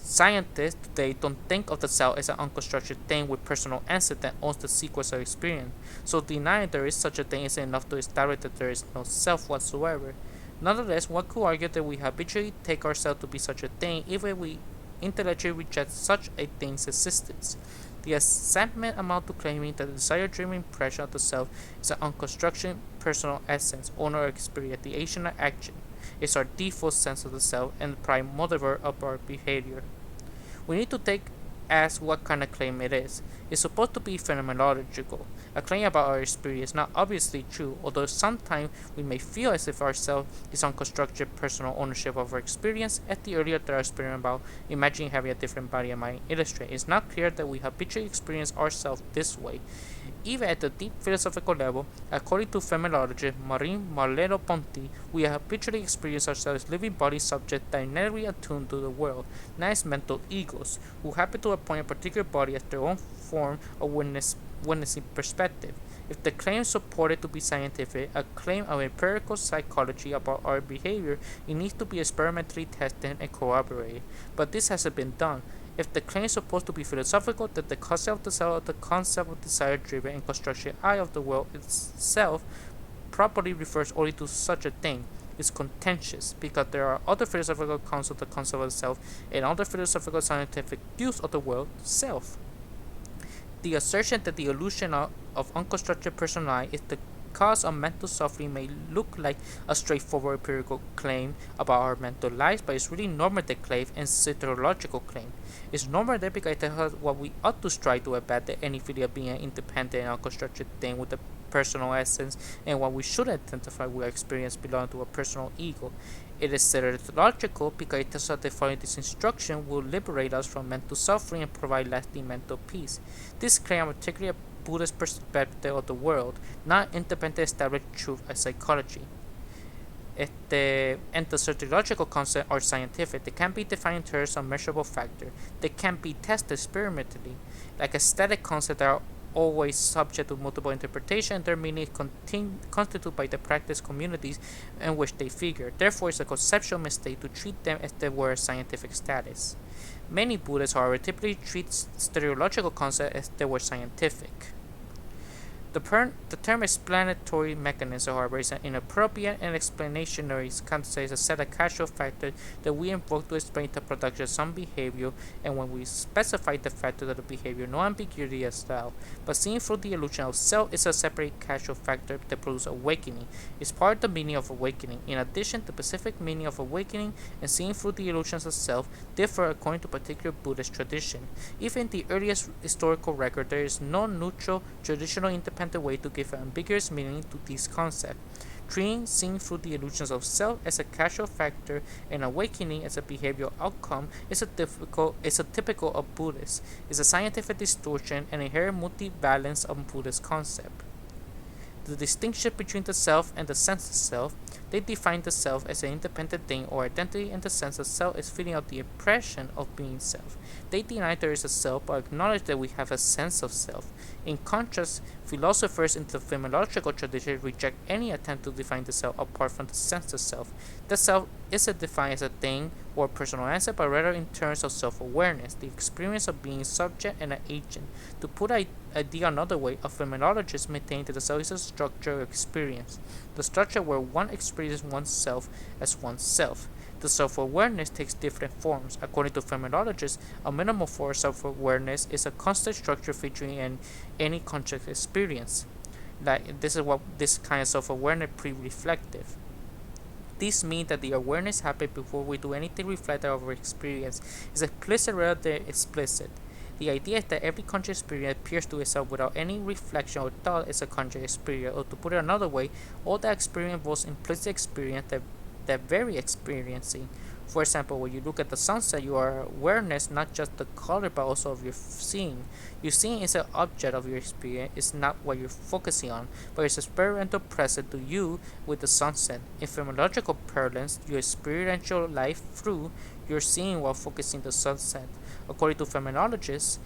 Scientists today don't think of the self as an unconstructed thing with personal answer that owns the sequence of experience, so denying there is such a thing isn't enough to establish that there is no self whatsoever. Nonetheless, one could argue that we habitually take ourselves to be such a thing even if we intellectually reject such a thing's existence. The assentment amount to claiming that the desire-driven impression of the self is an unconstructed personal essence, owner of experience, the agent of action, is our default sense of the self and the prime motivator of our behavior. We need to take as what kind of claim it is. It's supposed to be phenomenological, a claim about our experience, not obviously true, although sometimes we may feel as if our self is unconstructed personal ownership of our experience, as the earlier Thero experiment about imagining having a different body and mind illustrate. It's not clear that we habitually experience ourselves this way. Even at the deep philosophical level, according to phenomenologist Marin Marlero-Ponti, we habitually experience ourselves as living body subjects dynamically attuned to the world, not as mental egos, who happen to appoint a particular body as their own form of witnessing perspective. If the claim is supported to be scientific, a claim of empirical psychology about our behavior, it needs to be experimentally tested and corroborated. But this hasn't been done. If the claim is supposed to be philosophical, that the concept of the self, the concept of desire-driven and construction I of the world itself, properly refers only to such a thing, is contentious, because there are other philosophical accounts of the concept of the self and other philosophical scientific views of the world self. The assertion that the illusion of unconstructed personal I is the cause of mental suffering may look like a straightforward empirical claim about our mental lives, but it's really normative claim and soteriological claim. It's normative because it tells us what we ought to strive to abandon any feeling of being an independent and unconstructed thing with a personal essence, and what we should identify with our experience belonging to a personal ego. It is soteriological because it tells us that following this instruction will liberate us from mental suffering and provide lasting mental peace. This claim particularly a Buddhist perspective of the world, not independent established truth as psychology. And the soteriological concepts are scientific. They can be defined in terms of measurable factor. They can be tested experimentally. Like aesthetic concepts that are always subject to multiple interpretation, and their meaning is constituted by the practice communities in which they figure. Therefore, it's a conceptual mistake to treat them as they were scientific status. Many Buddhists, however, typically treat stereological concepts as they were scientific. The term explanatory mechanism, however, is an inappropriate and explanatory concept is a set of causal factors that we invoke to explain the production of some behavior, and when we specify the factors of the behavior, no ambiguity is allowed. But seeing through the illusion of self is a separate causal factor that produces awakening. It's part of the meaning of awakening. In addition, the specific meaning of awakening and seeing through the illusions of self differ according to particular Buddhist tradition. Even in the earliest historical record, there is no neutral, traditional, independent way to give an ambiguous meaning to these concepts. Freeing seeing through the illusions of self as a casual factor and awakening as a behavioral outcome is a typical of Buddhists, is a scientific distortion and inherent multi-valence of Buddhist concept. The distinction between the self and the sense of self, they define the self as an independent thing or identity, and the sense of self is feeling out the impression of being self. They deny there is a self but acknowledge that we have a sense of self. In contrast, philosophers in the phenomenological tradition reject any attempt to define the self apart from the sense of self. The self isn't defined as a thing or personal answer, but rather in terms of self-awareness, the experience of being subject and an agent. To put idea another way, a phenomenologist maintains that the self is a structure of experience, the structure where one experiences oneself as oneself. The self-awareness takes different forms. According to phenomenologists, a minimal form of self-awareness is a constant structure featuring in any conscious experience. This is what this kind of self-awareness pre-reflective. This means that the awareness happens before we do anything reflective of our experience. Is implicit rather than explicit. The idea is that every conscious experience appears to itself without any reflection or thought is a conscious experience, or to put it another way, all that experience involves implicit experience that very experiencing. For example, when you look at the sunset, your awareness not just the color but also of your seeing. Your seeing is an object of your experience, it's not what you're focusing on, but it's experiential present to you with the sunset. In phenomenological parlance, your experiential life through your seeing while focusing the sunset. According to phenomenologists,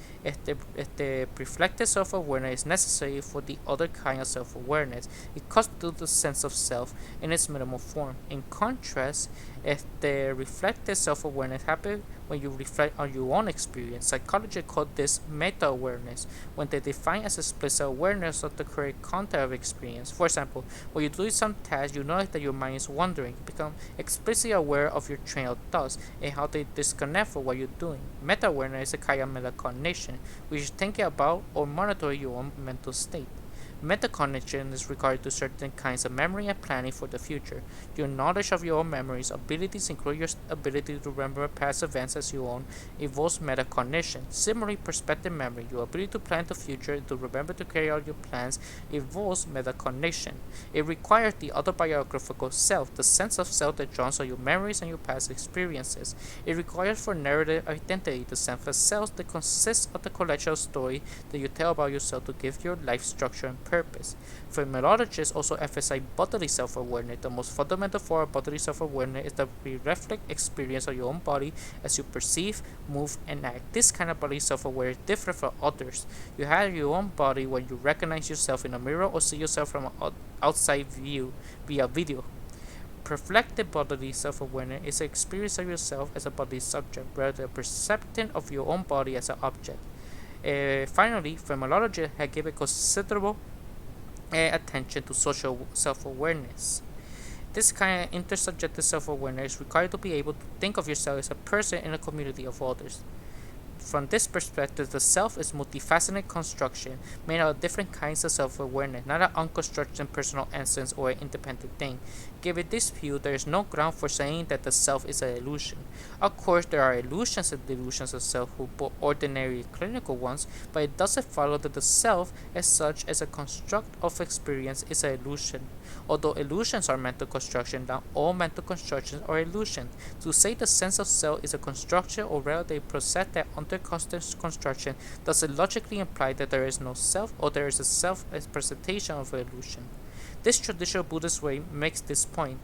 the reflective self-awareness is necessary for the other kind of self-awareness. It constitutes the sense of self in its minimal form. In contrast, the reflective self-awareness happens when you reflect on your own experience. Psychologists call this meta-awareness, when they define as explicit awareness of the correct content of experience. For example, when you do some task, you notice that your mind is wandering. You become explicitly aware of your train of thoughts and how they disconnect from what you're doing. Meta-awareness is a kind of metacognition, which is thinking about or monitoring your own mental state. Metacognition is regarded to certain kinds of memory and planning for the future. Your knowledge of your own memories, abilities, including your ability to remember past events as your own, involves metacognition. Similarly, perspective memory, your ability to plan the future and to remember to carry out your plans, involves metacognition. It requires the autobiographical self, the sense of self that draws on your memories and your past experiences. It requires for narrative identity, the sense of self that consists of the collection of stories that you tell about yourself to give your life structure and purpose. Phenomenologists also emphasize bodily self-awareness. The most fundamental form of bodily self-awareness is the reflective experience of your own body as you perceive, move, and act. This kind of bodily self-awareness is different from others. You have your own body when you recognize yourself in a mirror or see yourself from an outside view via video. Reflective bodily self-awareness is an experience of yourself as a bodily subject, rather than a perception of your own body as an object. Finally, phenomenologists have given considerable attention to social self-awareness. This kind of intersubjective self-awareness is required to be able to think of yourself as a person in a community of others. From this perspective, the self is multifaceted construction made out of different kinds of self-awareness, not an unconstructed personal essence or an independent thing. Given this view, there is no ground for saying that the self is an illusion. Of course, there are illusions and delusions of self, both ordinary and clinical ones, but it doesn't follow that the self, as such as a construct of experience, is an illusion. Although illusions are mental construction, not all mental constructions are illusions. To say the sense of self is a construction, or rather a process that under constant construction, does it logically imply that there is no self, or there is a self as presentation of an illusion? This traditional Buddhist way makes this point.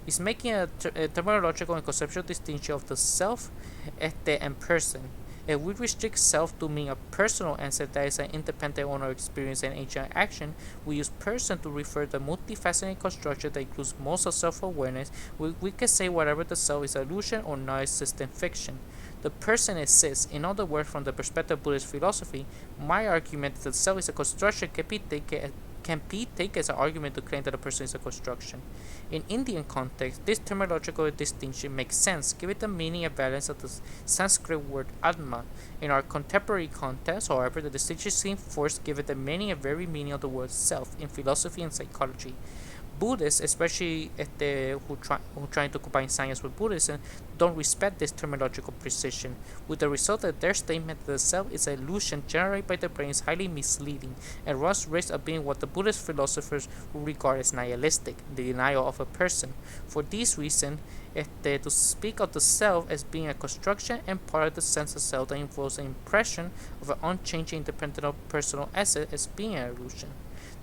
It's making a terminological and conceptual distinction of the self and person. If we restrict self to mean a personal answer that is an independent owner experience and agent action, we use person to refer to the multifaceted construction that includes most of self-awareness. We can say whatever the self is illusion or non-existent fiction. The person exists. In other words, from the perspective of Buddhist philosophy, my argument that the self is a construction can be taken as an argument to claim that a person is a construction. In Indian context, this terminological distinction makes sense, given the meaning and balance of the Sanskrit word Atma. In our contemporary context, however, the distinction seems forced given the meaning and very meaning of the word self in philosophy and psychology. Buddhists, especially who trying to combine science with Buddhism, don't respect this terminological precision, with the result that their statement that the self is an illusion generated by the brain is highly misleading and runs risk of being what the Buddhist philosophers would regard as nihilistic, the denial of a person. For this reason, to speak of the self as being a construction and part of the sense of self that involves an impression of an unchanging independent personal essence as being an illusion.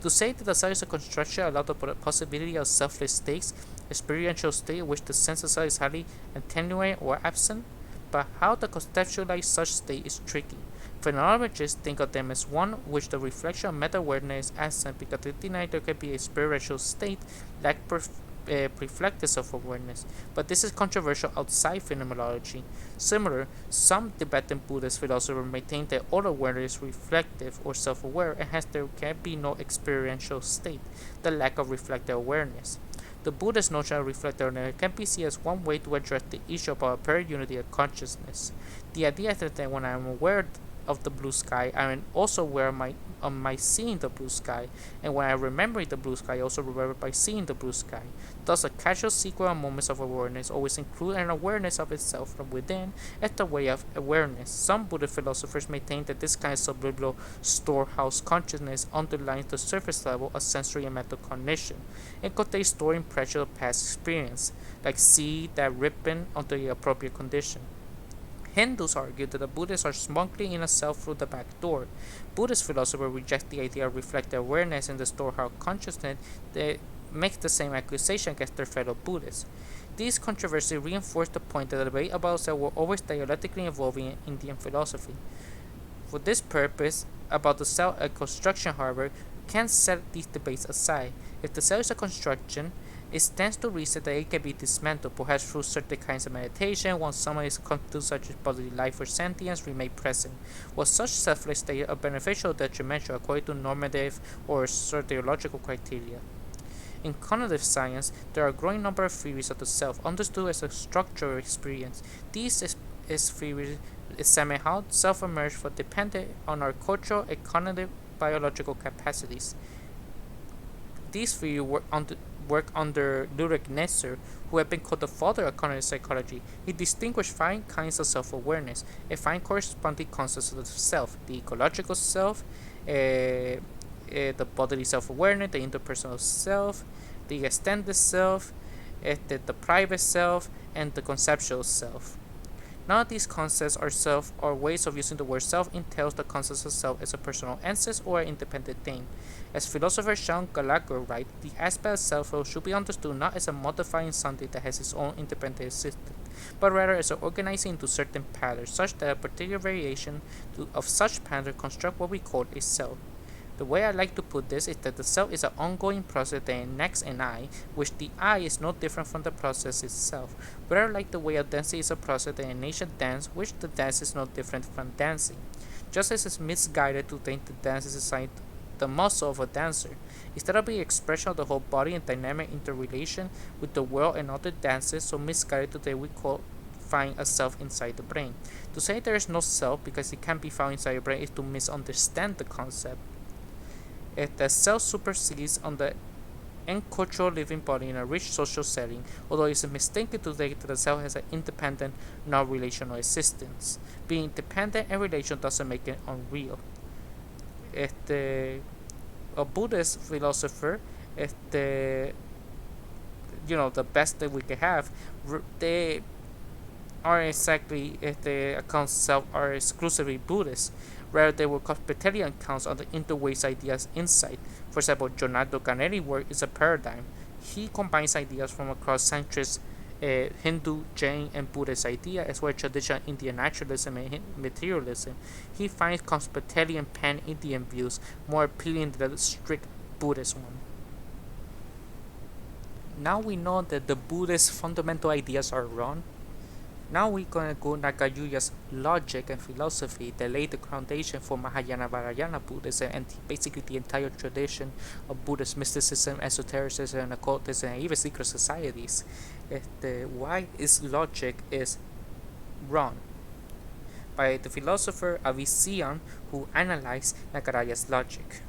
To say that the self is a construction allows the possibility of selfless states, experiential state in which the sense of self is highly attenuated or absent, but how to conceptualize such state is tricky. Phenomenologists think of them as one which the reflection of meta-awareness is absent because they deny there can be a spiritual state like reflective self-awareness, but this is controversial outside phenomenology. Similar, some Tibetan Buddhist philosophers maintain that all awareness is reflective or self-aware, and hence there can be no experiential state, the lack of reflective awareness. The Buddhist notion of reflective awareness can be seen as one way to address the issue of apparent unity of consciousness. The idea is that when I am aware of the blue sky, I am also aware of my seeing the blue sky, and when I remember the blue sky, I also remember by seeing the blue sky. Thus, a casual sequence of moments of awareness always include an awareness of itself from within as the way of awareness. Some Buddhist philosophers maintain that this kind of subliminal storehouse consciousness underlines the surface level of sensory and mental cognition, and contains stored impressions of past experience, like seed that ripen under the appropriate condition. Hindus argue that the Buddhists are smuggling in a self through the back door. Buddhist philosophers reject the idea of reflective awareness in the storehouse consciousness. They make the same accusation against their fellow Buddhists. These controversies reinforce the point that the debate about self were always dialectically evolving in Indian philosophy. For this purpose, about the self as construction, however, we can set these debates aside. If the self is a construction, it stands to reason that it can be dismantled, perhaps through certain kinds of meditation, once someone is constituted such as bodily life or sentience remain present. Was such selfless state a beneficial or detrimental according to normative or soteriological criteria? In cognitive science, there are a growing number of theories of the self, understood as a structural experience. These theories examine how self emerges for dependent on our cultural and cognitive biological capacities. These theories work under Ludwig Nesser, who had been called the father of cognitive psychology. He distinguished 5 kinds of self-awareness and 5 corresponding concepts of the self: the ecological self, the bodily self-awareness, the interpersonal self, the extended self, the private self, and the conceptual self. None of these concepts are self or ways of using the word self entails the concept of self as a personal essence or an independent thing. As philosopher Sean Gallagher writes, the aspect of self should be understood not as a modifying something that has its own independent existence, but rather as an organizing into certain patterns, such that a particular variation of such patterns construct what we call a self. The way I like to put this is that the self is an ongoing process that enacts an I, which the I is no different from the process itself, rather like the way a dancing is a process that enables a dance, which the dance is no different from dancing. Just as it's misguided to think the dance is assigned the muscle of a dancer, instead of being expression of the whole body and dynamic interrelation with the world and other dances, so misguided today we call find a self inside the brain. To say there is no self because it can't be found inside your brain is to misunderstand the concept. If the self supersedes on the cultural living body in a rich social setting, although it is mistaken to think that the self has an independent, non-relational existence. Being independent and relational doesn't make it unreal. A Buddhist philosopher, the best that we can have, they are exactly the accounts self are exclusively Buddhist. Rather, they will Presbyterian accounts on the interways ideas insight. For example, Leonardo Ganelli's work is a paradigm. He combines ideas from across centuries Hindu, Jain, and Buddhist ideas, as well as traditional Indian naturalism and materialism. He finds Presbyterian pan-Indian views more appealing than the strict Buddhist one. Now we know that the Buddhist fundamental ideas are wrong. Now we're going to go Nagarjuna's logic and philosophy that laid the foundation for Mahayana Vajrayana Buddhism and basically the entire tradition of Buddhist mysticism, esotericism, and occultism, and even secret societies. Why is logic is wrong? By the philosopher Sion, who analyzed Nagarjuna's logic.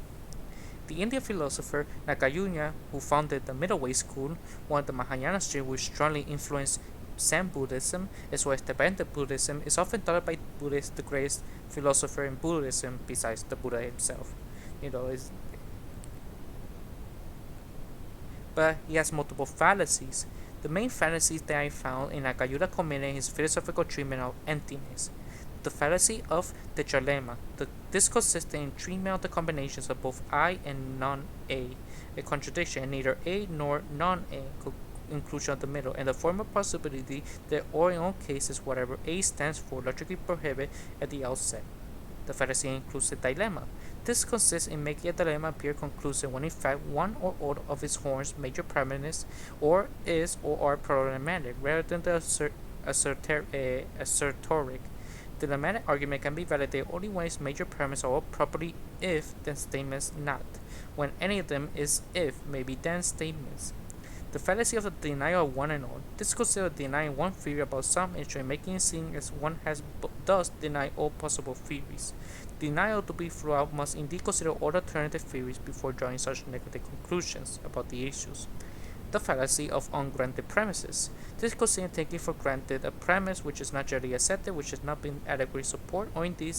The Indian philosopher Nagarjuna, who founded the Middle Way school, one of the Mahayana stream which strongly influenced Zen Buddhism as well as Tibetan Buddhism, is often thought by Buddhists the greatest philosopher in Buddhism besides the Buddha himself. But he has multiple fallacies. The main fallacies that I found in Nagarjuna committed his philosophical treatment of emptiness. The fallacy of the trilemma. This consisted in treatment of the combinations of both I and non-A, a contradiction, and neither A nor non-A, inclusion of the middle, and the former possibility that or in all cases whatever A stands for logically prohibit at the outset. The fallacy includes a dilemma. This consists in making a dilemma appear conclusive when in fact one or all of its horns major premises or is or are problematic rather than the assertoric. The dilemmatic argument can be validated only when its major premises are all properly if then statements not, when any of them is if maybe then statements. The fallacy of the denial of one and all. This considers denying one theory about some issue and making it seem as one has thus denied all possible theories. Denial to be throughout must indeed consider all alternative theories before drawing such negative conclusions about the issues. The fallacy of ungranted premises. This considers taking for granted a premise which is not generally accepted, which has not been adequately supported, or indeed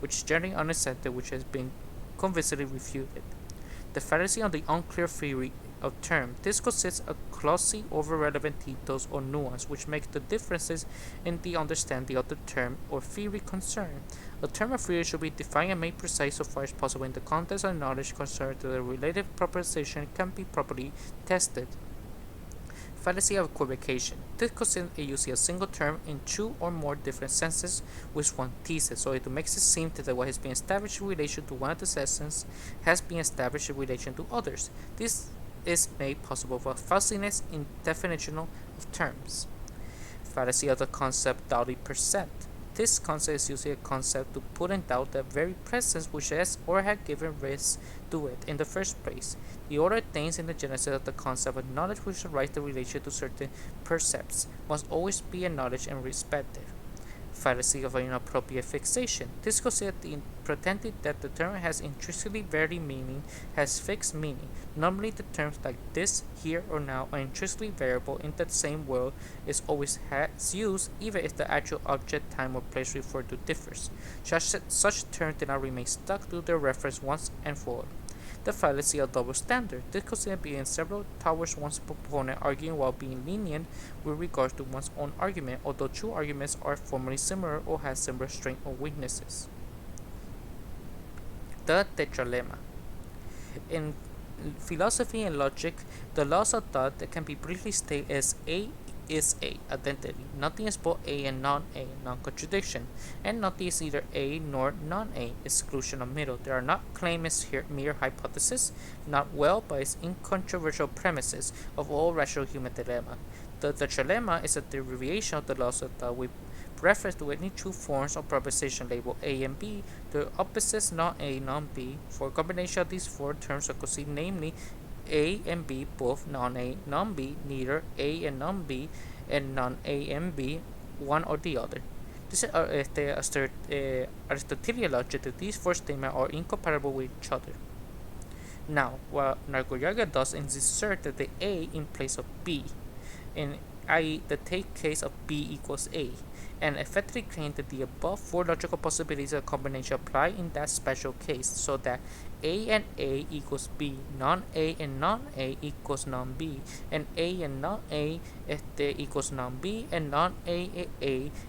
which is generally unaccepted, which has been convincingly refuted. The fallacy on the unclear theory of term. This consists of glossy over relevant details or nuance which makes the differences in the understanding of the term or theory concerned. A term or theory should be defined and made precise so far as possible in the context of knowledge concerned to the relative proposition can be properly tested. Fallacy of equivocation. This consists in using a single term in two or more different senses with one thesis, so it makes it seem that what has been established in relation to one of the essence has been established in relation to others. This is made possible by fuzziness in definitional of terms. Fallacy of the concept doubly percept. This concept is usually a concept to put in doubt the very presence which has or had given rise to it in the first place. The order of things in the genesis of the concept of knowledge which arises in relation to certain percepts must always be acknowledged and respected. Fallacy of inappropriate fixation. This considers the pretending that the term has intrinsically varied meaning has fixed meaning. Normally the terms like this, here, or now are intrinsically variable in the same world is always used even if the actual object, time, or place referred to differs. Such terms did not remain stuck to their reference once and for all. The fallacy of double standard. This considers being several towards one's proponent arguing while being lenient with regards to one's own argument, although two arguments are formally similar or have similar strengths or weaknesses. The tetralemma. In philosophy and logic, the laws of thought that can be briefly stated as A is A, identity. Nothing is both A and non-A, non-contradiction, and nothing is either A nor non-A, exclusion of middle. They are not claimed as mere hypotheses, not well by its incontrovertible premises of all rational human dilemma. The trilemma is a derivation of the laws of thought with reference to any two forms of proposition labeled A and B, the opposites non-A, non-B. For a combination of these four terms are conceived, namely A and B, both non-A, non-B, neither A and non-B, and non-A and B, one or the other. This is Aristotelian logic that these four statements are incompatible with each other. Now, what Nagarjuna does is insert the A in place of B, in i.e. the take case of B equals A, and effectively claim that the above four logical possibilities of combination apply in that special case, so that A and A equals B, non-A and non-A equals non-B, and A and non-A equals non-B, and non-A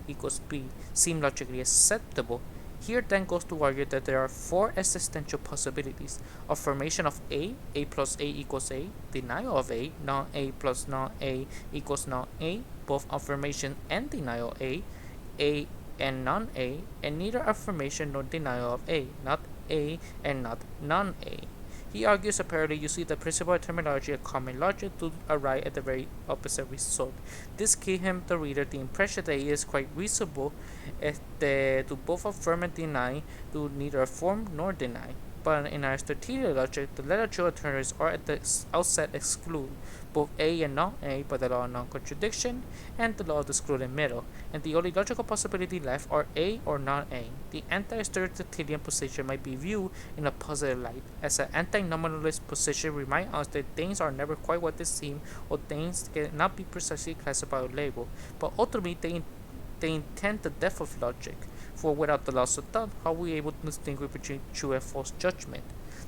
equals B seem logically acceptable. Here then goes to argue that there are four existential possibilities: affirmation of A plus A equals A, denial of A, non-A plus non-A equals non-A, both affirmation and denial of A and non-A, and neither affirmation nor denial of A, not A and not non-A. He argues apparently using the principle of terminology of common logic to arrive at the very opposite result. This gives him, the reader, the impression that it is quite reasonable to both affirm and deny, to neither affirm nor deny. But in Aristotelian logic, the latter two alternatives are at the outset exclude both A and non-A by the law of non-contradiction and the law of the excluded middle, and the only logical possibility left are A or non-A. The anti-Aristotelian position might be viewed in a positive light, as an anti-nominalist position reminds us that things are never quite what they seem, or things cannot be precisely classified or labeled, but ultimately they intend the death of logic. For without the laws of thought, how are we able to distinguish between true and false judgment?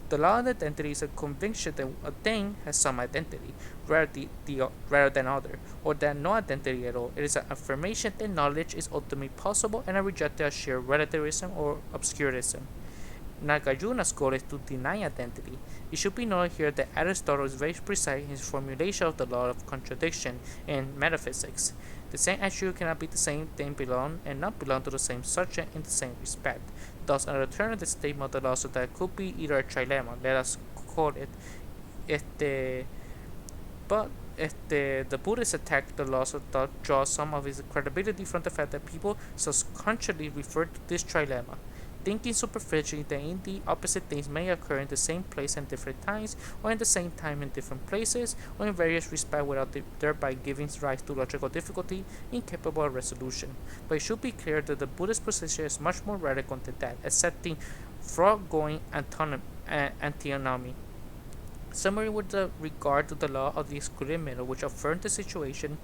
The law of identity is a conviction that a thing has some identity, rather than other, or that no identity at all. It is an affirmation that knowledge is ultimately possible and a rejection of sheer relativism or obscurantism. Nagarjuna's goal is to deny identity. It should be noted here that Aristotle is very precise in his formulation of the law of contradiction in metaphysics. The same attribute cannot be the same thing belong and not belong to the same subject in the same respect. Thus, an alternative statement of the laws of that could be either a trilemma, let us call it, the Buddhist attack the laws of thought draws some of its credibility from the fact that people subconsciously refer to this trilemma, thinking superficially that indeed opposite things may occur in the same place at different times, or in the same time in different places, or in various respects without thereby giving rise to logical difficulty incapable of resolution. But it should be clear that the Buddhist position is much more radical than that, accepting foregoing antinomy. Similarly with regard to the law of the excluded middle, which affirms the situation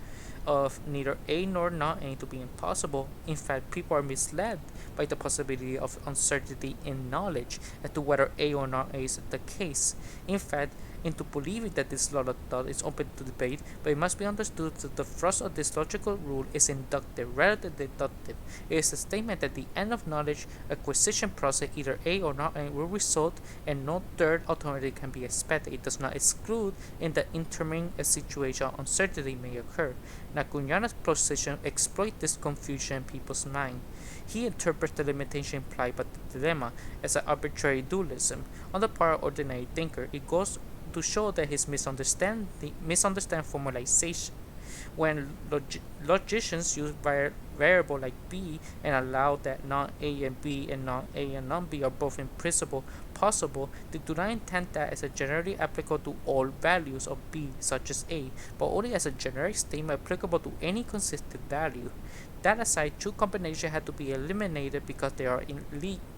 of neither A nor non-A to be impossible. In fact, people are misled by the possibility of uncertainty in knowledge as to whether A or non-A is the case. In fact, into believing that this law of thought is open to debate, but it must be understood that the thrust of this logical rule is inductive rather than deductive. It is a statement that the end of knowledge acquisition process, either A or non-A, will result, and no third alternative can be expected. It does not exclude in the interim a situation of uncertainty may occur. Nagarjuna's position exploits this confusion in people's mind. He interprets the limitation implied by the dilemma as an arbitrary dualism on the part of ordinary thinker. It goes to show that his misunderstand formalization. When logicians use variable like B and allow that non-A and B and non-A and non-B are both in principle possible, they do not intend that as a generally applicable to all values of B such as A, but only as a generic statement applicable to any consistent value. That aside, true combinations had to be eliminated because they are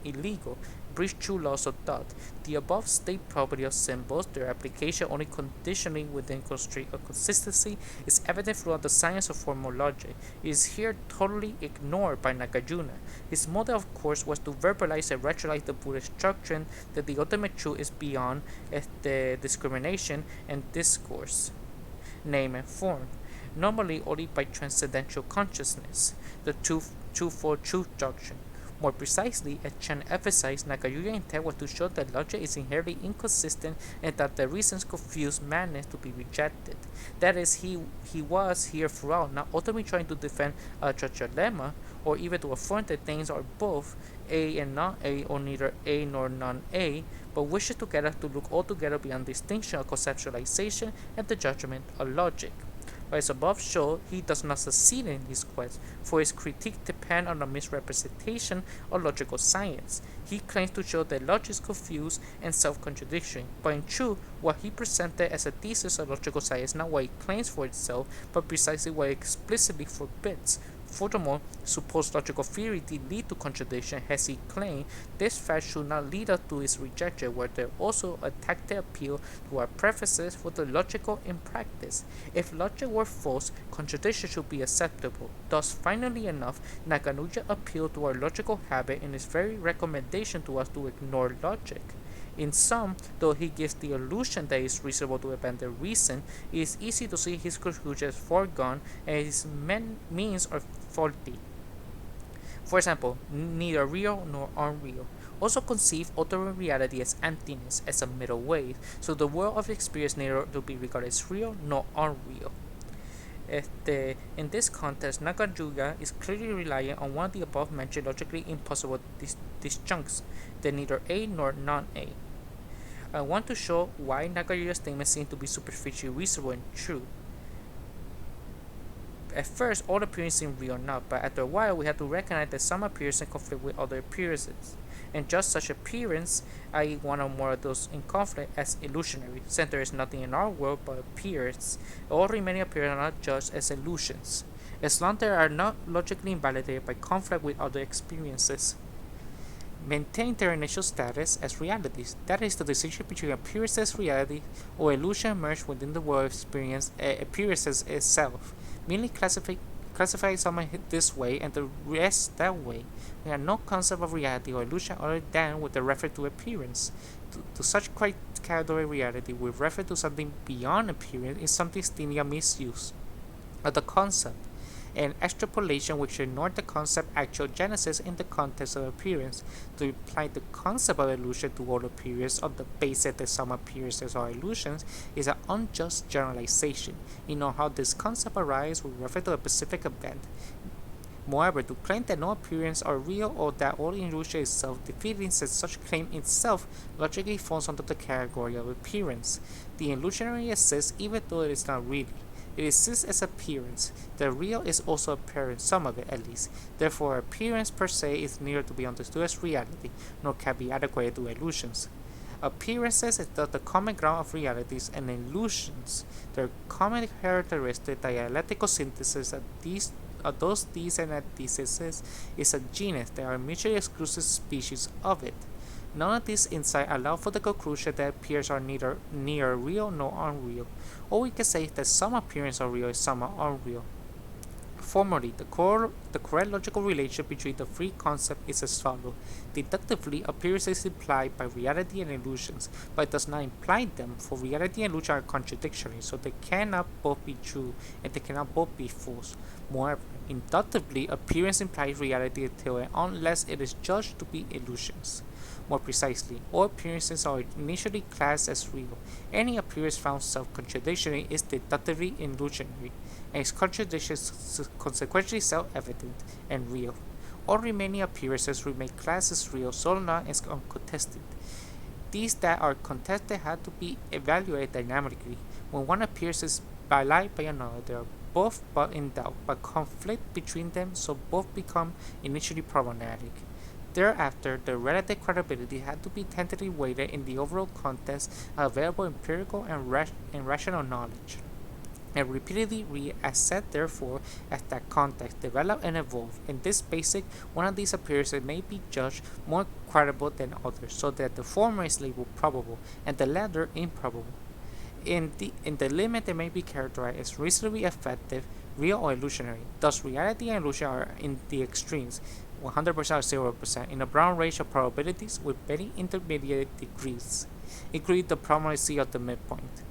illegal, breach true laws of thought. The above state property of symbols, their application only conditionally within constraint of consistency, is evident throughout the science of formal logic. It is here totally ignored by Nagarjuna. His motive, of course, was to verbalize and rationalize the Buddhist doctrine that the ultimate truth is beyond the discrimination and discourse, name and form, normally only by transcendental consciousness, the twofold truth doctrine. More precisely, as Chen emphasized, Nagarjuna's intent was to show that logic is inherently inconsistent and that the reasons confuse madness to be rejected. That is, he was here throughout, not ultimately trying to defend a trilemma, or even to affirm that things are both A and non-A, or neither A nor non-A, but wishes together to look altogether beyond distinction of conceptualization and the judgment of logic. As above shown, he does not succeed in his quest, for his critique depends on a misrepresentation of logical science. He claims to show that logic is confused and self-contradictory, but in truth, what he presented as a thesis of logical science is not what it claims for itself, but precisely what it explicitly forbids. Furthermore, suppose logical theory did lead to contradiction, as he claimed, this fact should not lead us to its rejection, where there also a tacit appeal to our prefaces for the logical in practice. If logic were false, contradiction should be acceptable. Thus, finally enough, Nagarjuna appealed to our logical habit in his very recommendation to us to ignore logic. In sum, though he gives the illusion that it is reasonable to abandon reason, it is easy to see his conclusion as foregone and his means are faulty. For example, neither real nor unreal. Also conceive ultimate reality as emptiness, as a middle way, so the world of experience neither to be regarded as real nor unreal. In this context, Nagarjuna is clearly relying on one of the above mentioned logically impossible disjuncts, that neither A nor non-A. I want to show why Nagarjuna's statements seem to be superficially reasonable and true. At first, all appearances seem real enough, but after a while, we have to recognize that some appearances conflict with other appearances. and just such appearance, i.e. one or more of those in conflict, as illusionary, since there is nothing in our world but appears. All remaining appearances are not judged as illusions, as long as they are not logically invalidated by conflict with other experiences. Maintain their initial status as realities. That is, the distinction between appearance as reality or illusion merged within the world of experience appearances itself. Merely classify someone this way and the rest that way. We have no concept of reality or illusion other than with the reference to appearance. To such category reality with reference to something beyond appearance is something still a misuse of the concept, an extrapolation which ignored the concept actual genesis in the context of appearance. To apply the concept of illusion to all appearance on the basis that some appearances are illusions is an unjust generalization. You know how this concept arises with reference to a specific event. Moreover, to claim that no appearances are real or that all illusion is self-defeating, since such claim itself logically falls under the category of appearance. The illusionary exists even though it is not really. It exists as appearance. The real is also apparent, some of it at least. Therefore, appearance per se is neither to be understood as reality, nor can be adequate to illusions. Appearances is thus the common ground of realities, and illusions, their common characteristic dialectical synthesis of those these and antitheses is a genus. They are mutually exclusive species of it. None of these insights allow for the conclusion that appearances are neither real nor unreal. All we can say is that some appearances are real and some are unreal. Formally, the correct logical relation between the three concepts is as follows. Deductively, appearances is implied by reality and illusions, but it does not imply them, for reality and illusion are contradictory, so they cannot both be true and they cannot both be false. Moreover, inductively, appearance implies reality unless it is judged to be illusions. More precisely, all appearances are initially classed as real. Any appearance found self-contradictory is deductively illusionary, and its contradiction is consequently self-evident and real. All remaining appearances remain classed as real so long as uncontested. These that are contested have to be evaluated dynamically. When one appearance is belied by another, they are both but in doubt, but conflict between them, so both become initially problematic. Thereafter, the relative credibility had to be tentatively weighted in the overall context of available empirical and rational knowledge, and repeatedly reassessed therefore as that context developed and evolved. In this basic, one of these appearances may be judged more credible than others, so that the former is labeled probable and the latter improbable. In the limit, they may be characterized as reasonably effective, real or illusionary. Thus, reality and illusion are in the extremes, 100% or 0%, in a broad range of probabilities with many intermediate degrees, including the probability of the midpoint.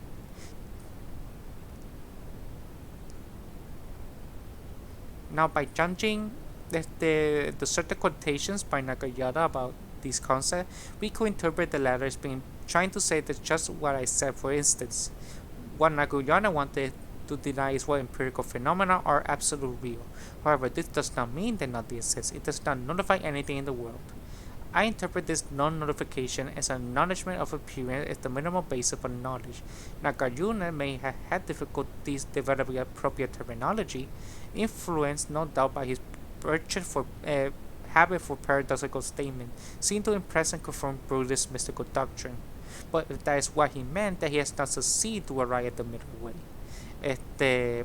Now, by judging the certain quotations by Nagayada about these concepts, we could interpret the latter as being trying to say that just what I said. For instance, what Nagayana wanted to deny is what empirical phenomena are absolute real. However, this does not mean that nothing exists. It does not nullify anything in the world. I interpret this non-nullification as an acknowledgement of appearance as the minimal basis for knowledge. Nagarjuna may have had difficulties developing appropriate terminology, influenced no doubt by his penchant for habit for paradoxical statement, seemed to impress and confirm Buddhist mystical doctrine. But if that is what he meant, that he has not succeeded to arrive at the middle way.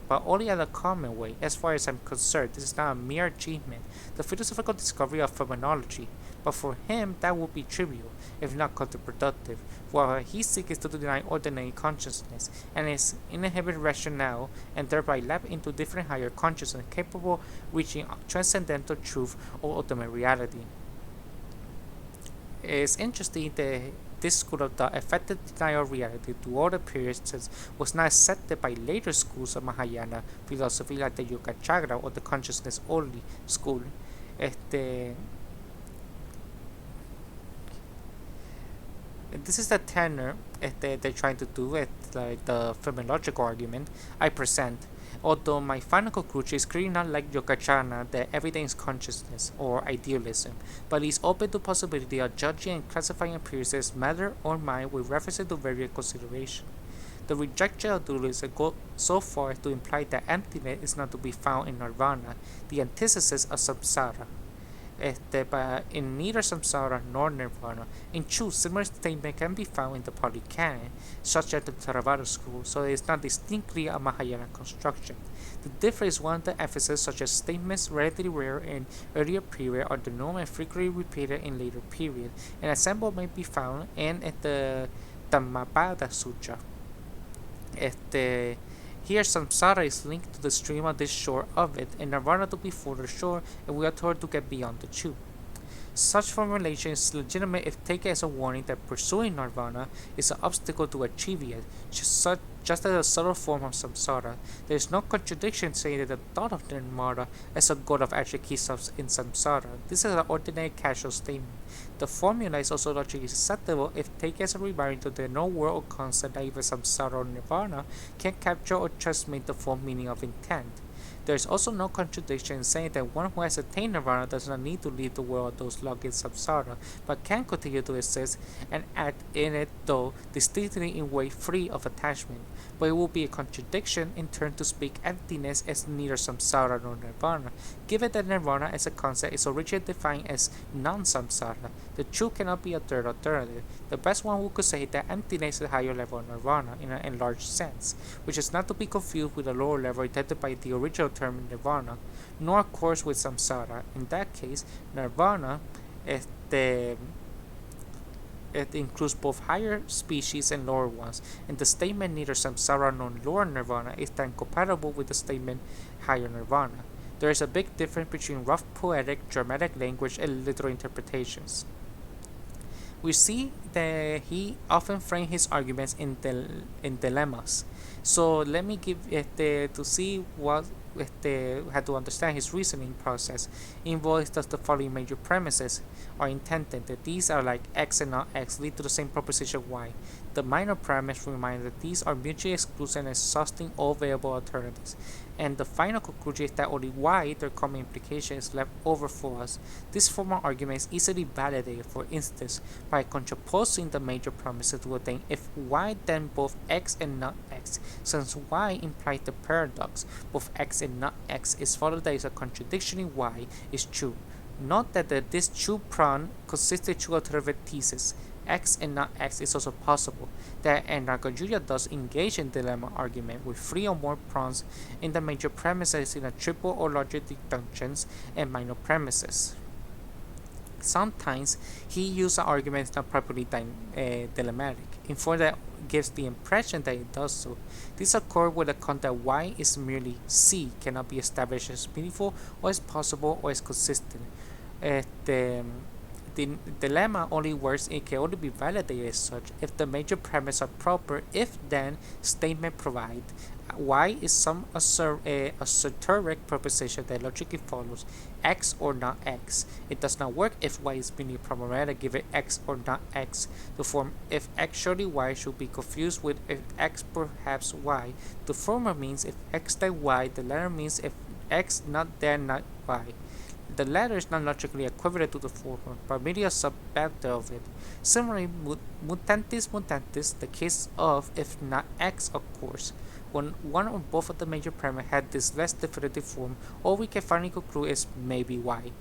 But only at a common way. As far as I'm concerned, this is not a mere achievement, the philosophical discovery of phenomenology, but for him that would be trivial, if not counterproductive, for what he seeks is to deny ordinary consciousness, and is inhibited rationale, and thereby lap into different higher consciousness capable of reaching transcendental truth or ultimate reality. It's interesting that this school of thought, effective denial of reality to all appearances, was not accepted by later schools of Mahayana philosophy like the Yogacara or the consciousness only school. This is the tenor they're trying to do with like the phenomenological argument I present. Although my final conclusion is clearly not like Yogacara that everything is consciousness or idealism, but is open to possibility of judging and classifying appearances matter or mind with reference to various considerations. The rejection of dualism goes so far as to imply that emptiness is not to be found in nirvana, the antithesis of samsara. but in neither samsara nor nirvana. In truth, similar statement can be found in the Pali Canon, such as the Theravada school, so it is not distinctly a Mahayana construction. The difference is one of the emphasis, such as statements relatively rare in earlier period are the norm and frequently repeated in later period. An example may be found in the Dhammapada Sutra. Here samsara is linked to the stream of this shore of it, and nirvana to be further shore, and we are told to get beyond the tube. Such formulation is legitimate if taken as a warning that pursuing nirvana is an obstacle to achieving it, just as a subtle form of samsara. There is no contradiction saying that the thought of nirvana as a goal of actually keeps us in samsara. This is an ordinary casual statement. The formula is also logically acceptable if taken as a reminder that no word or concept that either samsara or nirvana can capture or transmit the full meaning of intent. There is also no contradiction in saying that one who has attained nirvana does not need to leave the world of those locked in samsara, but can continue to exist and act in it, though distinctly in a way free of attachment. But it will be a contradiction in turn to speak emptiness as neither samsara nor nirvana, given that nirvana as a concept is originally defined as non-samsara. The truth cannot be a third alternative. The best one who could say that emptiness is a higher level of nirvana in an enlarged sense, which is not to be confused with a lower level intended by the original term nirvana, nor of course with samsara. In that case, nirvana it includes both higher species and lower ones, and the statement neither samsara nor lower nirvana is then compatible with the statement higher nirvana. There is a big difference between rough poetic, dramatic language and literal interpretations. We see that he often frames his arguments in dilemmas. So let me give to see what how to understand his reasoning process involves thus the following major premises are intended that these are like x and not x lead to the same proposition y. The minor premise reminds that these are mutually exclusive and exhausting all available alternatives. And the final conclusion is that only y, their common implication, is left over for us. This formal argument is easily validated, for instance, by contraposing the major premises to attain if y then both x and not x. Since y implies the paradox, both x and not x, is followed that is a contradiction in y is true. Note that this true prong consists of two alternative theses. X and not X is also possible. That Nagarjuna does engage in dilemma argument with three or more prongs in the major premises in a triple or larger deductions and minor premises. Sometimes he uses arguments not properly dilemmatic, in form that gives the impression that it does so. This occurs with the concept that Y is merely C, cannot be established as meaningful or as possible or as consistent. The dilemma only works and can only be validated as such if the major premises are proper. If then statement provide y is some esoteric proposition that logically follows x or not x. It does not work if y is merely problematic given x or not x. The form if x surely y should be confused with if x perhaps y. The former means if x then y, the latter means if x not then not y. The latter is not logically equivalent to the former, but merely a sub-factor of it. Similarly, mutantis mutantis, the case of if not x, of course. When one or both of the major premises had this less definitive form, all we can finally conclude is maybe y.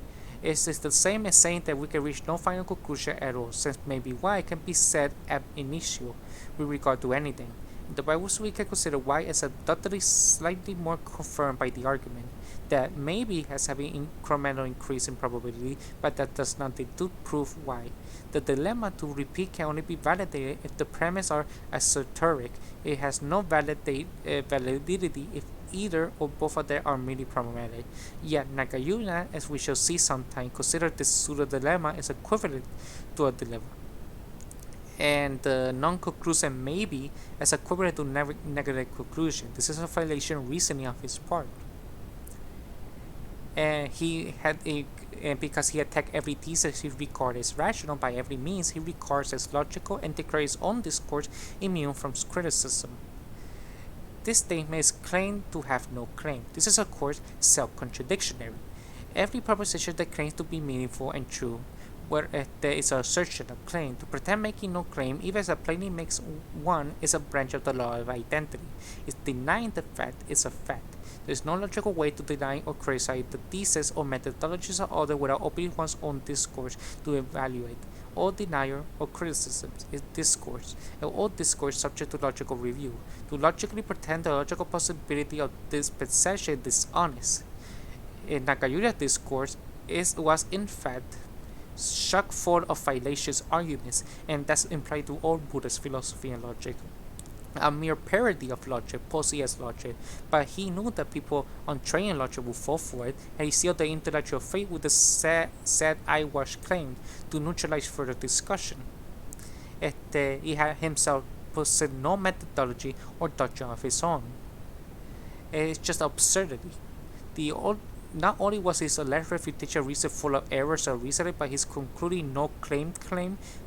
It is the same as saying that we can reach no final conclusion at all, since maybe y can be said ab initio with regard to anything. In the Bible, we can consider y as undoubtedly slightly more confirmed by the argument that maybe has having incremental increase in probability, but that does not deduce proof y. The dilemma to repeat can only be validated if the premises are esoteric. It has no validity if either or both of them are merely problematic. Yet Nagarjuna, as we shall see sometime, consider this pseudo-dilemma as equivalent to a dilemma, and the non-conclusive maybe as equivalent to negative conclusion. This is a violation reasoning of his part. And because he attacked every thesis he regards as rational by every means he regards as logical and declares his own discourse immune from criticism. This statement is claimed to have no claim. This is of course self-contradictory. Every proposition that claims to be meaningful and true where there is a assertion, a claim. To pretend making no claim, even as a plainly makes one, is a branch of the law of identity. It's denying the fact is a fact. There is no logical way to deny or criticize the thesis or methodologies of others without opening one's own discourse to evaluate. All denial or criticism is discourse, and all discourse subject to logical review. To logically pretend the logical possibility of this possession is dishonest. In Nakayura's discourse was in fact chock full of fallacious arguments, and that's implied to all Buddhist philosophy and logic. A mere parody of logic, posed as logic, but he knew that people untrained in logic would fall for it, and he sealed the intellectual fate with the sad eyewash claim to neutralize further discussion. He had himself possessed no methodology or doctrine of his own. It's just absurdity. Not only was his alleged refutation reason full of errors or reasoning, but his concluding no claim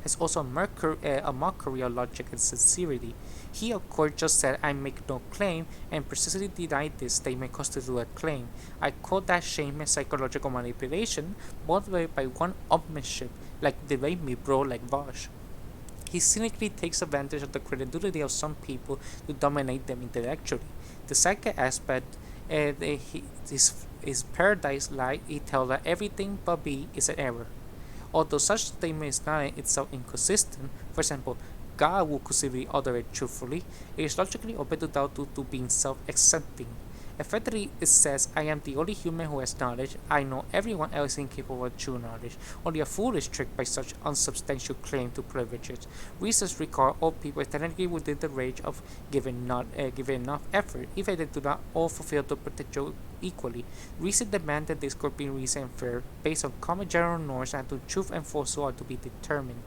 has also a mockery of logic and sincerity. He, of course, just said, I make no claim, and precisely denied this statement constitutes a claim. I call that shame and psychological manipulation, motivated by one upmanship, like debate me bro, like Vosh. He cynically takes advantage of the credulity of some people to dominate them intellectually. The second aspect is paradise like he tells that everything but B is an error. Although such statement is not in itself inconsistent, for example, God will consider the other truthfully, it is logically open to doubt due to being self-accepting. Effectively, it says, I am the only human who has knowledge, I know everyone else is incapable of true knowledge, only a fool is tricked by such unsubstantial claim to privileges. Reasons recall all people technically within the range of given enough effort, even they do not all fulfill the potential equally. Reason demands that discourse be reason and fair, based on common general norms and to truth and falsehood are to be determined.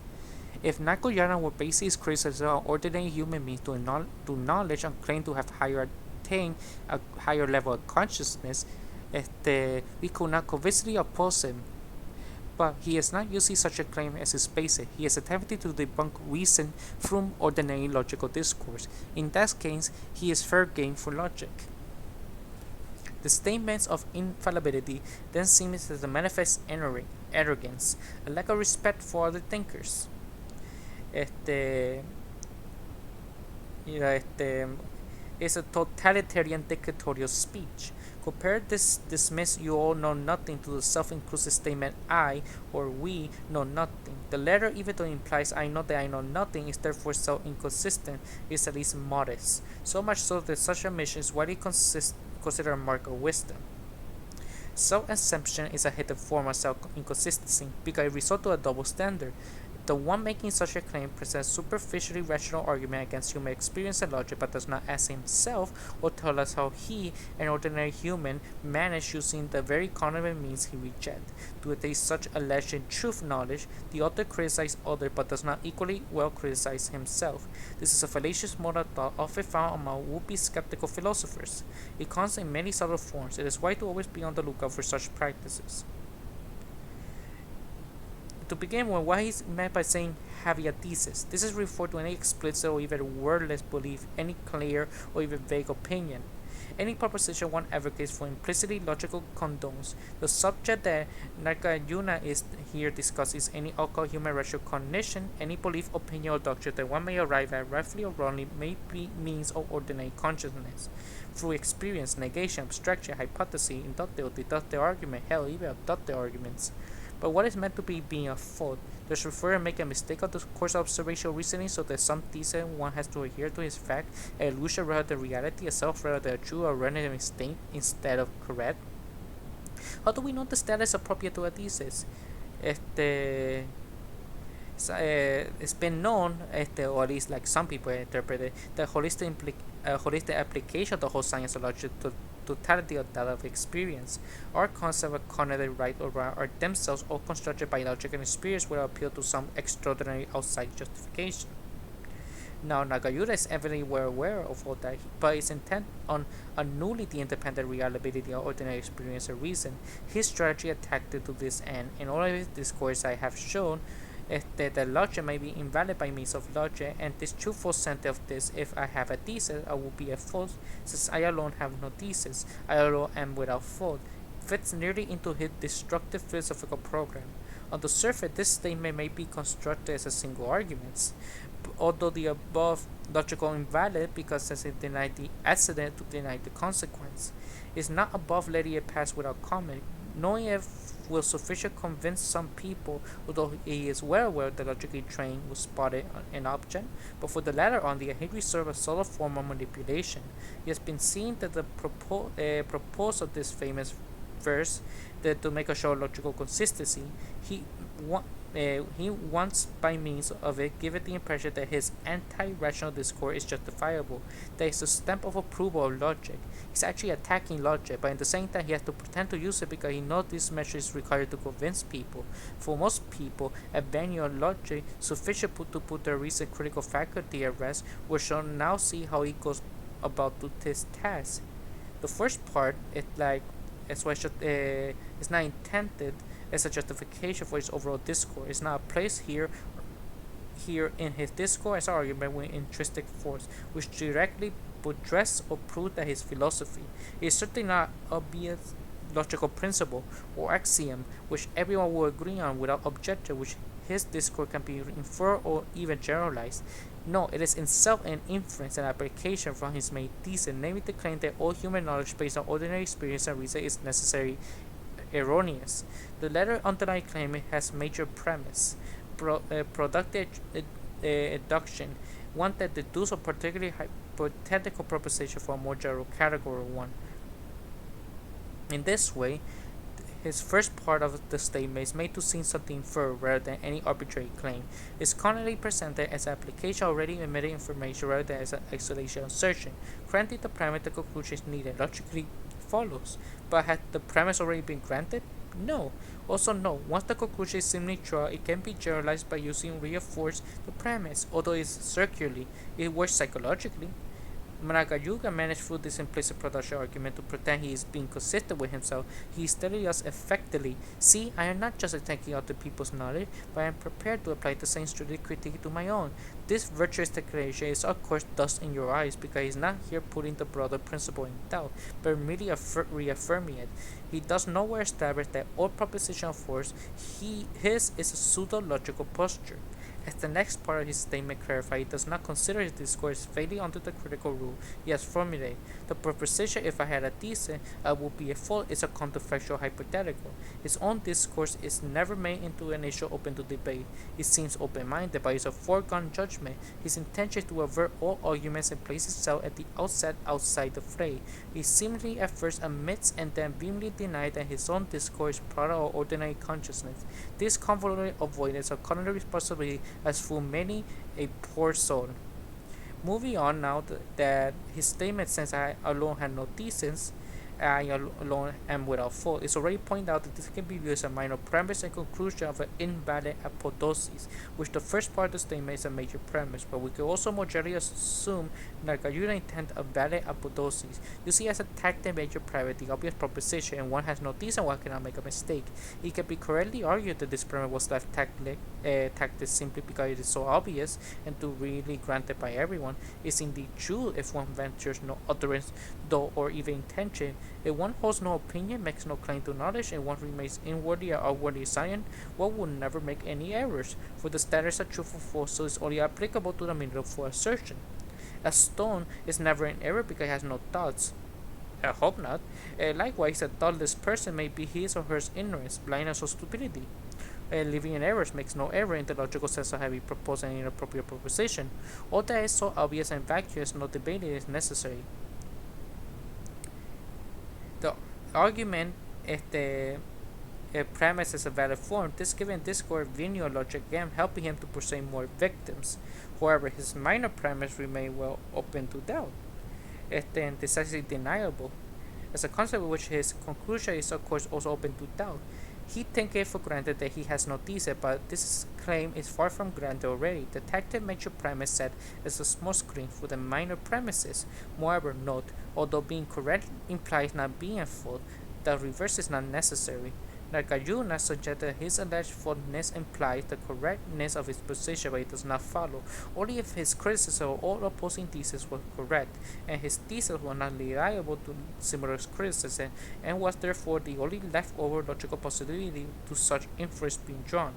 If Nakayana were basing his criticism on ordinary human beings to knowledge and claim to have attained a higher level of consciousness, we could not convincingly oppose him. But he is not using such a claim as his basis. He is attempting to debunk reason from ordinary logical discourse. In that case, he is fair game for logic. The statements of infallibility then seem as a manifest arrogance, a lack of respect for other thinkers. Is a totalitarian dictatorial speech. Compare this dismiss you all know nothing to the self-inclusive statement I or we know nothing. The latter, even though it implies I know that I know nothing, is therefore so inconsistent, is at least modest. So much so that such admission is widely considered a mark of wisdom. Self-assumption is a hidden form of self-inconsistency because it results to a double standard. The one making such a claim presents superficially rational argument against human experience and logic, but does not ask himself or tell us how he, an ordinary human, managed using the very common means he rejects. To attain such alleged truth knowledge, the author criticizes others but does not equally well criticize himself. This is a fallacious mode of thought often found among would-be skeptical philosophers. It comes in many subtle forms. It is wise to always be on the lookout for such practices. To begin with, what is meant by saying having a thesis? This is referred to any explicit or even wordless belief, any clear or even vague opinion. Any proposition one advocates for implicitly logical condones. The subject that Nakayuna is here discusses any occult human rational cognition, any belief, opinion, or doctrine that one may arrive at, rightfully or wrongly, may be means of ordinary consciousness. Through experience, negation, abstraction, hypothesis, inductive or deductive argument, hell, even abductive arguments. But what is meant to be being a fault? Does refer and make a mistake of the course of observational reasoning so that some thesis one has to adhere to his fact, an illusion rather than reality, a self rather than a true or random instinct instead of correct? How do we know the status appropriate to a thesis? It's been known, or at least like some people interpret it, that holistic application of the whole science of logic to totality of that of experience. Our concept of cognitive right or wrong are themselves all constructed by logic and experience will appeal to some extraordinary outside justification. Now, Nagayura is evidently well aware of all that, but is intent on annulling the independent reliability of ordinary experience or reason. His strategy attacked to this end. In all of his discourse I have shown that the logic may be invalid by means of logic, and this truthful sense of this, if I have a thesis, I will be a false, since I alone have no thesis, I alone am without fault, fits nearly into his destructive philosophical program. On the surface, this statement may be constructed as a single argument, although the above logical invalid because as it denied the accident to deny the consequence. It's not above letting it pass without comment, knowing it will sufficiently convince some people, although he is well aware the logically trained will spot it an object, but for the latter on the he reserved a solid form of manipulation. It has been seen that the purpose of this famous verse, that to make a show of logical consistency, he wants by means of it give it the impression that his anti-rational discourse is justifiable, that it's a stamp of approval of logic. He's actually attacking logic, but at the same time he has to pretend to use it because he knows this measure is required to convince people. For most people, abandoning logic sufficient to put their reason critical faculty at rest. We shall now see how he goes about to this task. The first part, it's not intended as a justification for his overall discourse. It's not placed here in his discourse as an argument with intrinsic force, which directly buttress or prove that his philosophy is certainly not obvious logical principle or axiom which everyone will agree on without objection, which his discourse can be inferred or even generalized. No, it is itself an inference and application from his main thesis, namely the claim that all human knowledge based on ordinary experience and reason is necessary erroneous. The latter underlying claim has major premise, productive deduction, one that deduces a particularly hypothetical proposition from a more general category one. In this way, his first part of the statement is made to seem something inferred rather than any arbitrary claim. It is commonly presented as application already emitted information rather than as an isolation assertion. Granted the premise, the conclusion is needed logically follows. But had the premise already been granted? No. Also no, once the conclusion is simply true, it can be generalized by using reinforce the premise, although it's circularly, it works psychologically. Nagarjuna managed through this implicit production argument to pretend he is being consistent with himself. He steadily does effectively. See, I am not just attacking other people's knowledge, but I am prepared to apply the same strict critique to my own. This virtuous declaration is of course dust in your eyes because he is not here putting the broader principle in doubt, but merely reaffirming it. He does nowhere establish that all proposition of force, his is a pseudo-logical posture. As the next part of his statement clarifies, he does not consider his discourse failing under the critical rule he has formulated. The proposition, if I had a thesis, I would be a fool, is a counterfactual hypothetical. His own discourse is never made into an issue open to debate. He seems open-minded, but is a foregone judgment. His intention is to avert all arguments and place himself at the outset outside the fray. He seemingly at first admits and then vehemently denies that his own discourse is product of ordinary consciousness. This convoluted avoidance of culinary responsibility has fooled many a poor soul. Moving on now, that his statement, since I alone had no thesis, I alone am without fault, it's already pointed out that this can be viewed as a minor premise and conclusion of an invalid apodosis, which the first part of the statement is a major premise, but we could also more generally assume Nagarjuna intend a valid apodosis. You see, as a tactic major private, the obvious proposition, and one has no thesis and one cannot make a mistake. It can be correctly argued that this premise was left tactic simply because it is so obvious and to really granted by everyone. It's indeed true if one ventures no utterance, though, or even intention. If one holds no opinion, makes no claim to knowledge, and one remains inwardly or outwardly silent, one will never make any errors, for the standards of truthful force, so it's only applicable to the middle for assertion. A stone is never in error because it has no thoughts. I hope not. Likewise, a thoughtless person may be his or her ignorance, blindness, or stupidity. Living in errors makes no error in the logical sense of having proposed an inappropriate proposition. All that is so obvious and vacuous, no debating is necessary. The argument the premise is a valid form. This given discourse linear logic again helping him to persuade more victims. However, his minor premise remain well open to doubt. Decisively deniable. As a consequence of which his conclusion is of course also open to doubt. He takes it for granted that he has no thesis, but this claim is far from granted already. The tactic major premise set is a small screen for the minor premises. Moreover, note, although being correct implies not being at fault, the reverse is not necessary. Nagarjuna suggests that his alleged faultiness implies the correctness of his position, but it does not follow. Only if his criticism of all opposing theses was correct, and his thesis was not liable to similar criticism, and was therefore the only leftover logical possibility to such inference being drawn.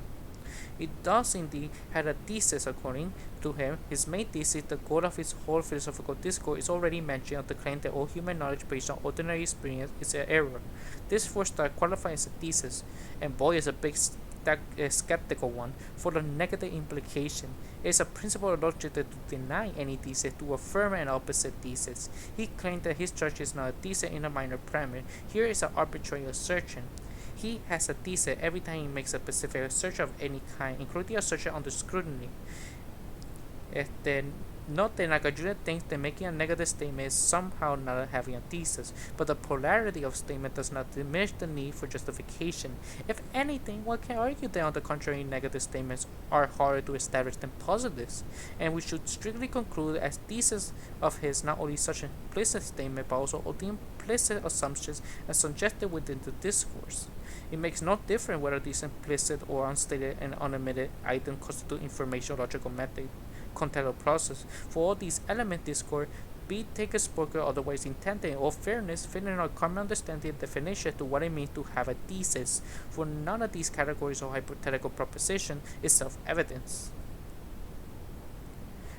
It does indeed have a thesis according to him. His main thesis, the goal of his whole philosophical discourse, is already mentioned on the claim that all human knowledge based on ordinary experience is an error. This first start qualifies as a thesis, and boy is a big skeptical one, for the negative implication. It is a principle of logic to deny any thesis, to affirm an opposite thesis. He claimed that his church is not a thesis in a minor premise. Here is an arbitrary assertion. He has a thesis every time he makes a specific assertion of any kind, including assertion under scrutiny. Note that Nagarjuna thinks that making a negative statement is somehow not having a thesis, but the polarity of statement does not diminish the need for justification. If anything, one can argue that on the contrary, negative statements are harder to establish than positives, and we should strictly conclude as thesis of his not only such an implicit statement, but also all the implicit assumptions and suggested within the discourse. It makes no difference whether these implicit or unstated and unadmitted items constitute information logical method content or process. For all these elements discourse, be taken spoken or otherwise intended, in all fairness, fitting our common understanding and definition to what it means to have a thesis. For none of these categories or hypothetical proposition is self-evidence.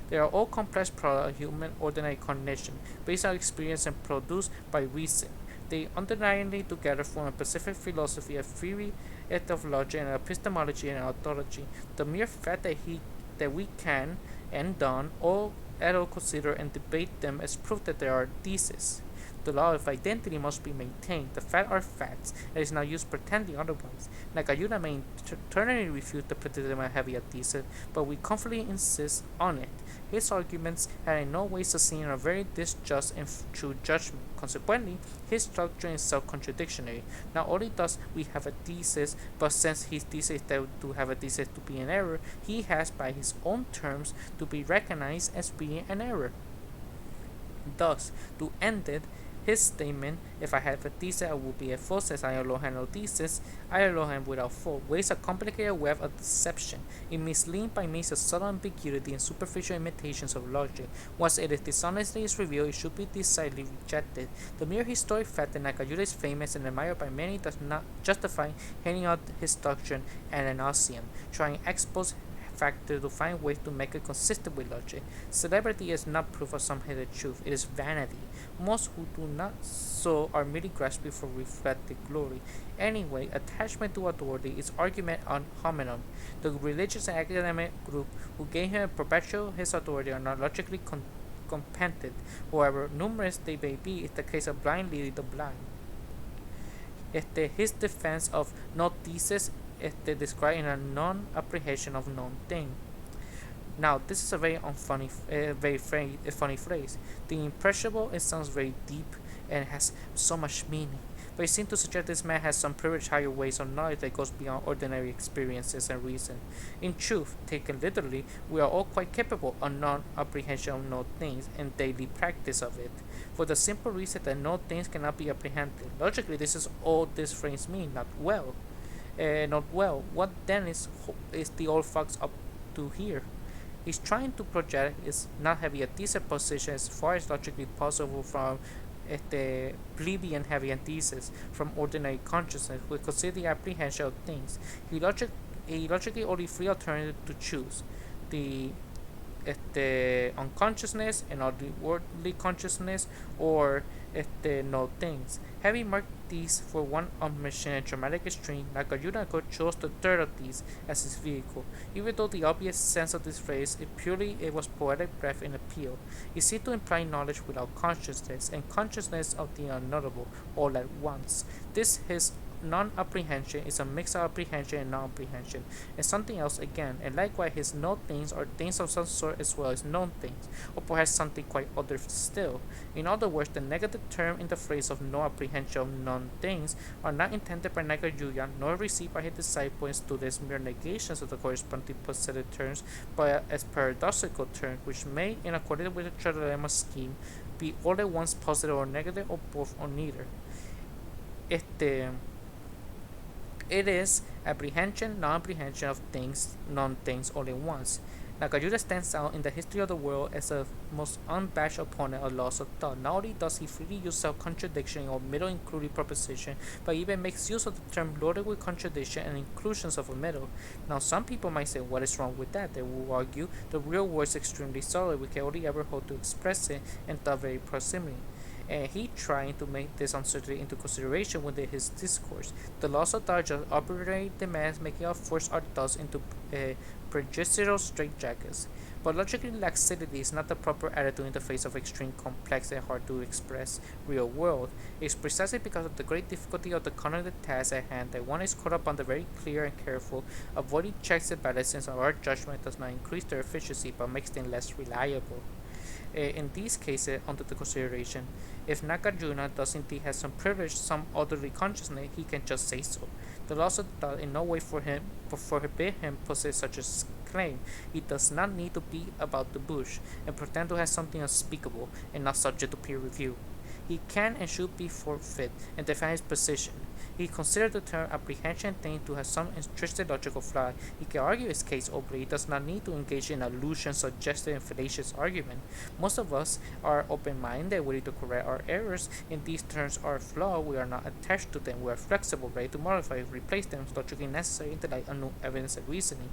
They are all complex products of human ordinary cognition, based on experience and produced by reason. They undeniably together form a specific philosophy, a theory of logic, and epistemology and ontology. The mere fact that we can and done all at all consider and debate them as proof that they are theses. The law of identity must be maintained. The facts are facts, and is not used pretending otherwise. Nagarjuna may internally refute the criticism of having a thesis, but we confidently insist on it. His arguments have in no way sustained a very disjust and true judgment. Consequently, his doctrine is self-contradictory. Not only does we have a thesis, but since his thesis to have a thesis to be an error, he has by his own terms to be recognized as being an error. Thus, to end it, his statement, if I have a thesis, I will be a false, as I alone have no thesis, I alone am without fault, weighs a complicated web of deception. It misleads by means of subtle ambiguity and superficial imitations of logic. Once it is dishonestly revealed, it should be decidedly rejected. The mere historic fact that Nagarjuna is famous and admired by many does not justify handing out his doctrine ad nauseam, trying ex post factor to find ways to make it consistent with logic. Celebrity is not proof of some hidden truth, it is vanity. Most who do not so are merely grasping for reflected glory. Anyway, attachment to authority is argument ad hominem. The religious and academic group who gave him perpetual his authority are not logically competent. However numerous they may be, is the case of blind leading the blind. His defense of no thesis described in a non-apprehension of known thing. Now, this is a very funny phrase. The impressionable, it sounds very deep and has so much meaning, but it seems to suggest this man has some privileged higher ways of knowledge that goes beyond ordinary experiences and reason. In truth, taken literally, we are all quite capable of non-apprehension of known things and daily practice of it, for the simple reason that known things cannot be apprehended. Logically, this is all this phrase means, not well. What then is the old fox up to here? He's trying to project is not having a decent position as far as logically possible from the plebeian having a thesis from ordinary consciousness with consider the apprehension of things. He logically only three alternatives to choose: the unconsciousness and all the worldly consciousness, or no things. Having marked these for one omniscient and dramatic extreme, Nagarjuna chose the third of these as his vehicle. Even though the obvious sense of this phrase it was poetic breath and appeal. It seemed to imply knowledge without consciousness, and consciousness of the unknowable all at once. This his non-apprehension is a mix of apprehension and non-apprehension, and something else again, and likewise his known things are things of some sort as well as known things, or perhaps something quite other still. In other words, the negative term in the phrase of no apprehension of known things are not intended by Nagarjuna nor received by his disciples and students mere negations of the corresponding positive terms, but as paradoxical terms which may, in accordance with the trilemma scheme, be all at once positive or negative, or both or neither. It is apprehension, non-apprehension of things, non-things all at once. Nagarjuna stands out in the history of the world as a most unabashed opponent of laws of thought. Not only does he freely use self-contradiction or middle-included proposition, but even makes use of the term loaded with contradiction and inclusions of a middle. Now, some people might say, what is wrong with that? They will argue, the real word is extremely solid. We can only ever hope to express it in thought very proximity. And he trying to make this uncertainty into consideration within his discourse. The laws of thought just arbitrary demands making us force our thoughts into prejudicial straitjackets. But logically laxity is not the proper attitude in the face of extreme complex and hard to express real world. It is precisely because of the great difficulty of the cognitive task at hand that one is caught up on the very clear and careful, avoiding checks and balances of our judgment does not increase their efficiency but makes them less reliable. In these cases, under the consideration, if Nagarjuna does indeed have some privilege, some orderly consciousness, he can just say so. The laws of thought in no way forbid him possess such a claim. He does not need to beat about the bush and pretend to have something unspeakable and not subject to peer review. He can and should be forfeit and defend his position. He considers the term apprehension thing to have some intrinsic logical flaw. He can argue his case openly. He does not need to engage in allusion, suggestive, and fallacious argument. Most of us are open-minded, ready to correct our errors. In these terms are flawed. We are not attached to them. We are flexible, ready to modify, replace them, logically necessary, intellect, unknown evidence, and reasoning.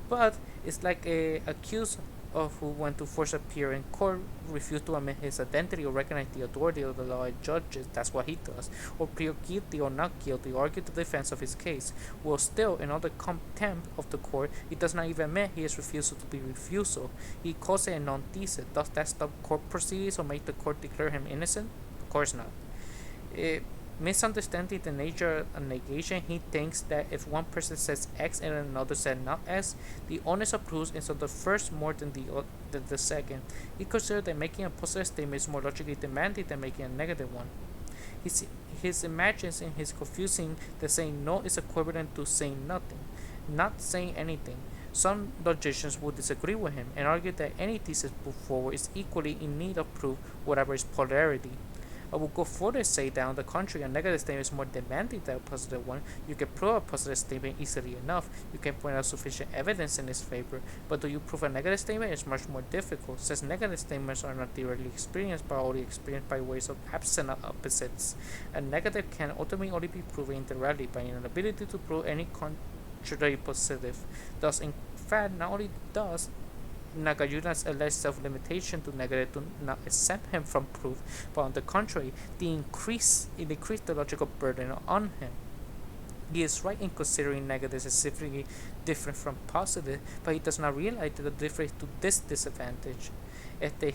But it's like a accused of who went to first appear in court, refused to admit his identity or recognize the authority of the law and judges, that's what he does, or plead guilty or not guilty, or argue the defense of his case. Well, still, in other contempt of the court, he does not even admit his refusal to be refusal. He calls it a non-thesis. Does that stop court proceedings or make the court declare him innocent? Of course not. Misunderstanding the nature of negation, he thinks that if one person says X and another says not X, the onus of proof is on the first more than the second. He considers that making a positive statement is more logically demanding than making a negative one. His imagines in his confusing that saying no is equivalent to saying nothing, not saying anything. Some logicians would disagree with him and argue that any thesis put forward is equally in need of proof, whatever its polarity. I will go further and say that on the contrary, a negative statement is more demanding than a positive one. You can prove a positive statement easily enough. You can point out sufficient evidence in its favor. But do you prove a negative statement is much more difficult, since negative statements are not directly experienced but only experienced by ways of absent opposites. A negative can ultimately only be proven indirectly by an inability to prove any contrary positive. Thus, in fact, not only does Nagarjuna's alleged self-limitation to negative do not exempt him from proof, but on the contrary, it increased the logical burden on him. He is right in considering negative specifically different from positive, but he does not realize that the difference to this disadvantage.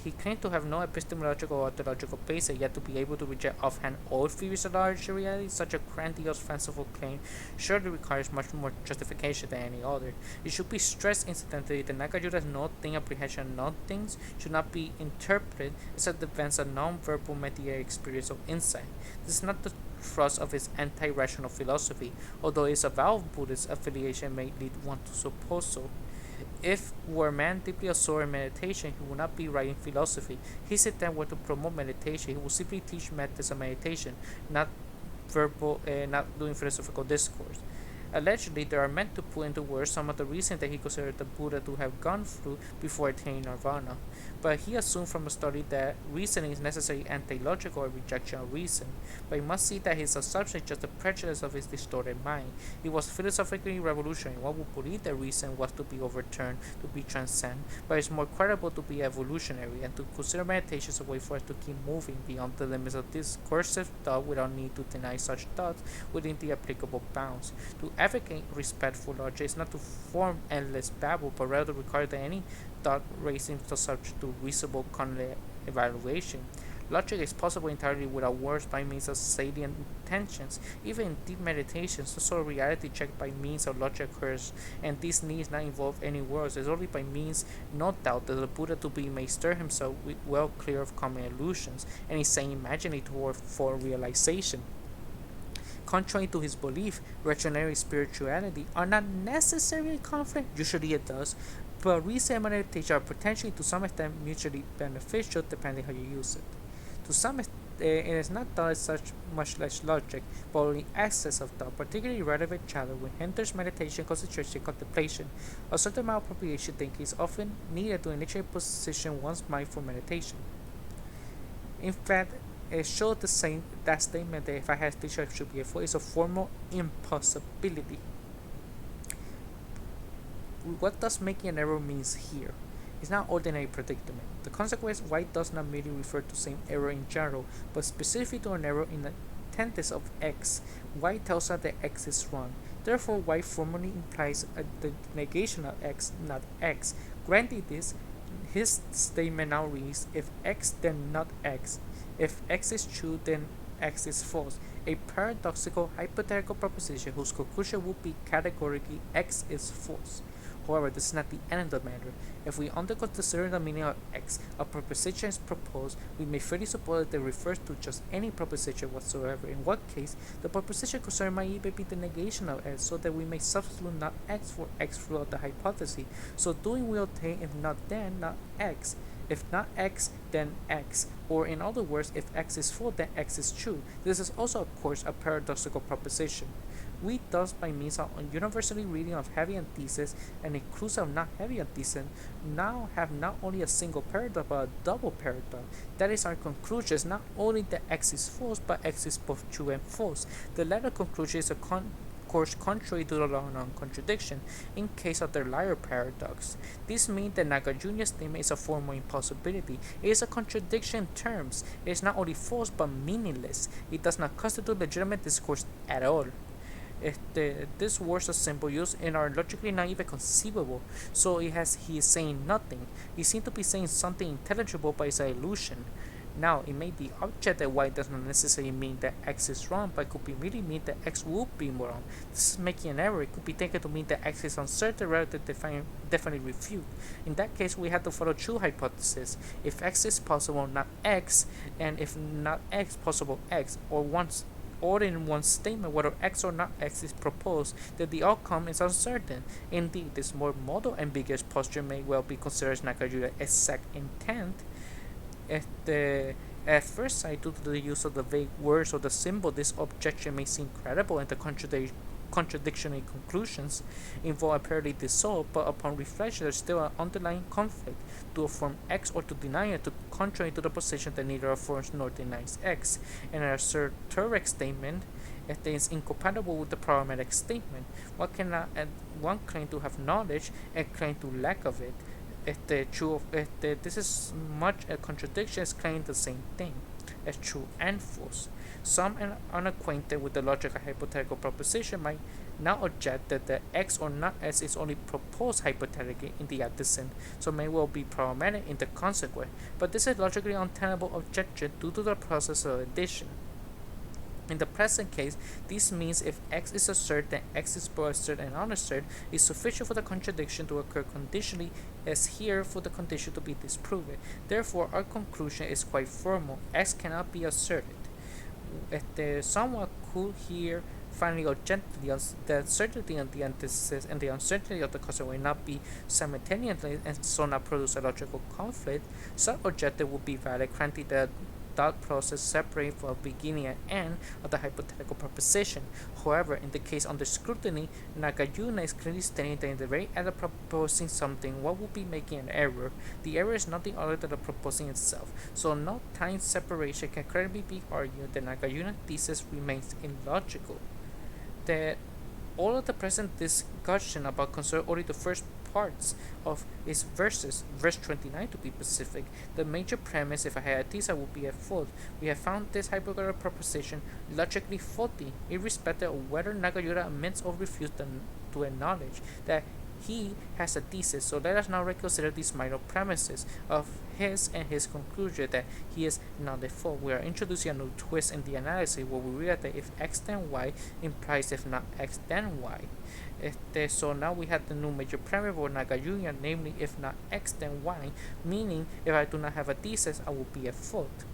He claimed to have no epistemological or ontological basis, yet to be able to reject offhand all theories of larger reality. Such a grandiose, fanciful claim surely requires much more justification than any other. It should be stressed incidentally that Nagarjuna's no-thing apprehension of non-things should not be interpreted as a defense of non-verbal mediated experience of insight. This is not the thrust of his anti-rational philosophy, although its avowed Buddhist affiliation may lead one to suppose so. If were man deeply absorbed in meditation, he would not be writing philosophy. His intent were to promote meditation. He would simply teach methods of meditation, not doing philosophical discourse. Allegedly, they are meant to put into words some of the reasons that he considered the Buddha to have gone through before attaining nirvana. But he assumed from the study that reasoning is necessarily anti-logical or rejection of reason. But he must see that his assumption is just the prejudice of his distorted mind. He was philosophically revolutionary. One would believe that reason was to be overturned, to be transcended, but it's more credible to be evolutionary and to consider meditation as a way for us to keep moving beyond the limits of discursive thought without need to deny such thoughts within the applicable bounds. To advocate respectful logic is not to form endless babble, but rather require that any thought raising to subject to reasonable cognitive evaluation. Logic is possible entirely without words by means of salient intentions. Even in deep meditation, some sort of reality check by means of logic occurs, and this needs not involve any words. It is only by means, no doubt, that the Buddha to be may stir himself well clear of common illusions, and is saying imagining toward for realization. Contrary to his belief, reactionary spirituality are not necessarily conflict. Usually it does, but reason and meditation are potentially to some extent mutually beneficial depending how you use it. To some it is not thought as such much less logic, but only access of thought, particularly relevant challenge when hinders meditation, concentration, contemplation. A certain amount of appropriation thinking is often needed to initiate position one's mind for meditation. In fact, it shows the same that statement that if I had teacher I should be a fool is a formal impossibility. What does making an error means here? It's not ordinary predicament. The consequence y does not merely refer to same error in general, but specifically to an error in the tendency of x. Y tells us that x is wrong. Therefore, y formally implies the negation of x, not x. Granted this, his statement now reads, if x then not x. If x is true, then x is false. A paradoxical hypothetical proposition whose conclusion would be categorically x is false. However, this is not the end of the matter. If we consider the meaning of x, a proposition is proposed, we may fairly suppose that it refers to just any proposition whatsoever, in what case the proposition concerned might even be the negation of x, so that we may substitute not x for x throughout the hypothesis. So doing will obtain if not then, not x. If not x, then x. Or in other words, if x is false, then x is true. This is also, of course, a paradoxical proposition. We thus, by means of a universally reading of heavy antithesis and inclusive of not heavy antithesis, now have not only a single paradox but a double paradox. That is, our conclusion is not only that x is false, but x is both true and false. The latter conclusion is course contrary to the law of non-contradiction in case of the liar paradox. This means that Nagarjuna's statement is a formal impossibility. It is a contradiction in terms. It is not only false but meaningless. It does not constitute legitimate discourse at all. This words or symbol used and are logically not even conceivable, so he is saying nothing. He seems to be saying something intelligible, but it's an illusion. Now, it may be object that y does not necessarily mean that x is wrong, but it could be really mean that x will be wrong. This is making an error. It could be taken to mean that x is uncertain rather than definitely refute. In that case, we have to follow true hypothesis. If x is possible, not x, and if not x, possible x, or in one statement whether x or not x is proposed, that the outcome is uncertain. Indeed, this more modal ambiguous posture may well be considered as Nagarjuna's exact intent. At first sight, due to the use of the vague words or the symbol, this objection may seem credible and the contradictory conclusions involve apparently dissolved, but upon reflection there is still an underlying conflict. To affirm x or to deny it, to contrary to the position that neither affirms nor denies x. And an esoteric statement is incompatible with the problematic statement. One claim to have knowledge and claim to lack of it. This is much a contradiction as claiming the same thing as true and false. Some unacquainted with the logic of hypothetical proposition might now object that the x or not x is only proposed hypothetically in the antecedent, so may well be problematic in the consequent. But this is logically untenable objection due to the process of addition. In the present case, this means if x is asserted, then x is both asserted and unasserted is sufficient for the contradiction to occur conditionally, as here for the condition to be disproven. Therefore, our conclusion is quite formal. X cannot be asserted. Someone could here finally object the uncertainty of the antithesis and the uncertainty of the cause will not be simultaneously and so not produce a logical conflict. Such objective would be valid, granted that thought process separate from beginning and end of the hypothetical proposition. However, in the case under scrutiny, Nagarjuna is clearly stating that in the very act of proposing something, what would be making an error? The error is nothing other than the proposing itself. So no time separation can credibly be argued that Nagarjuna's thesis remains illogical. That all of the present discussion about concern only the first parts of its verses, verse 29 to be specific. The major premise, if I had a thesis, would be at fault. We have found this hypothetical proposition logically faulty, irrespective of whether Nagarjuna admits or refuses to acknowledge that he has a thesis. So let us now reconsider these minor premises of his and his conclusion that he is not at fault. We are introducing a new twist in the analysis where we realize that if x then y implies if not x then y. So now we have the new major premise for Nagarjuna, namely if not x then y, meaning if I do not have a thesis, I will be at fault.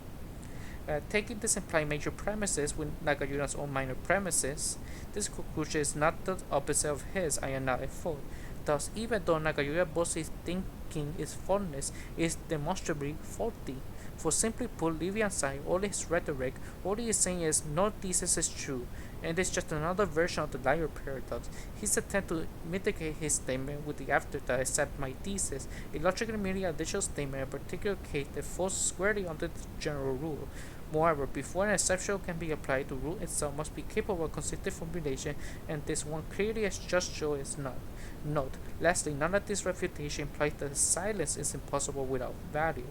Taking this implied major premises with Nagarjuna's own minor premises, this conclusion is not the opposite of his, I am not at fault. Thus, even though Nagarjuna boasts his thinking is faultless, it is demonstrably faulty. For simply put, leaving aside all his rhetoric, all he is saying is no thesis is true, and it's just another version of the liar paradox. His attempt to mitigate his statement with the afterthought, except my thesis, a logically merely additional statement in a particular case that falls squarely under the general rule. Moreover, before an exception can be applied, the rule itself must be capable of consistent formulation, and this one clearly as just show is not. Note, lastly, none of this refutation implies that silence is impossible without value.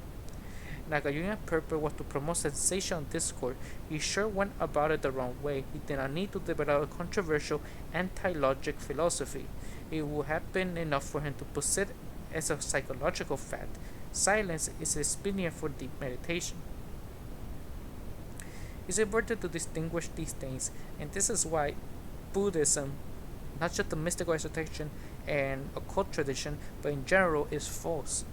Nagayuna's purpose was to promote sensational discourse. He sure went about it the wrong way. He did not need to develop a controversial anti-logic philosophy. It would have been enough for him to posit as a psychological fact. Silence is expedient for deep meditation. It's important to distinguish these things, and this is why Buddhism, not just the mystical esoteric and occult tradition, but in general, is false.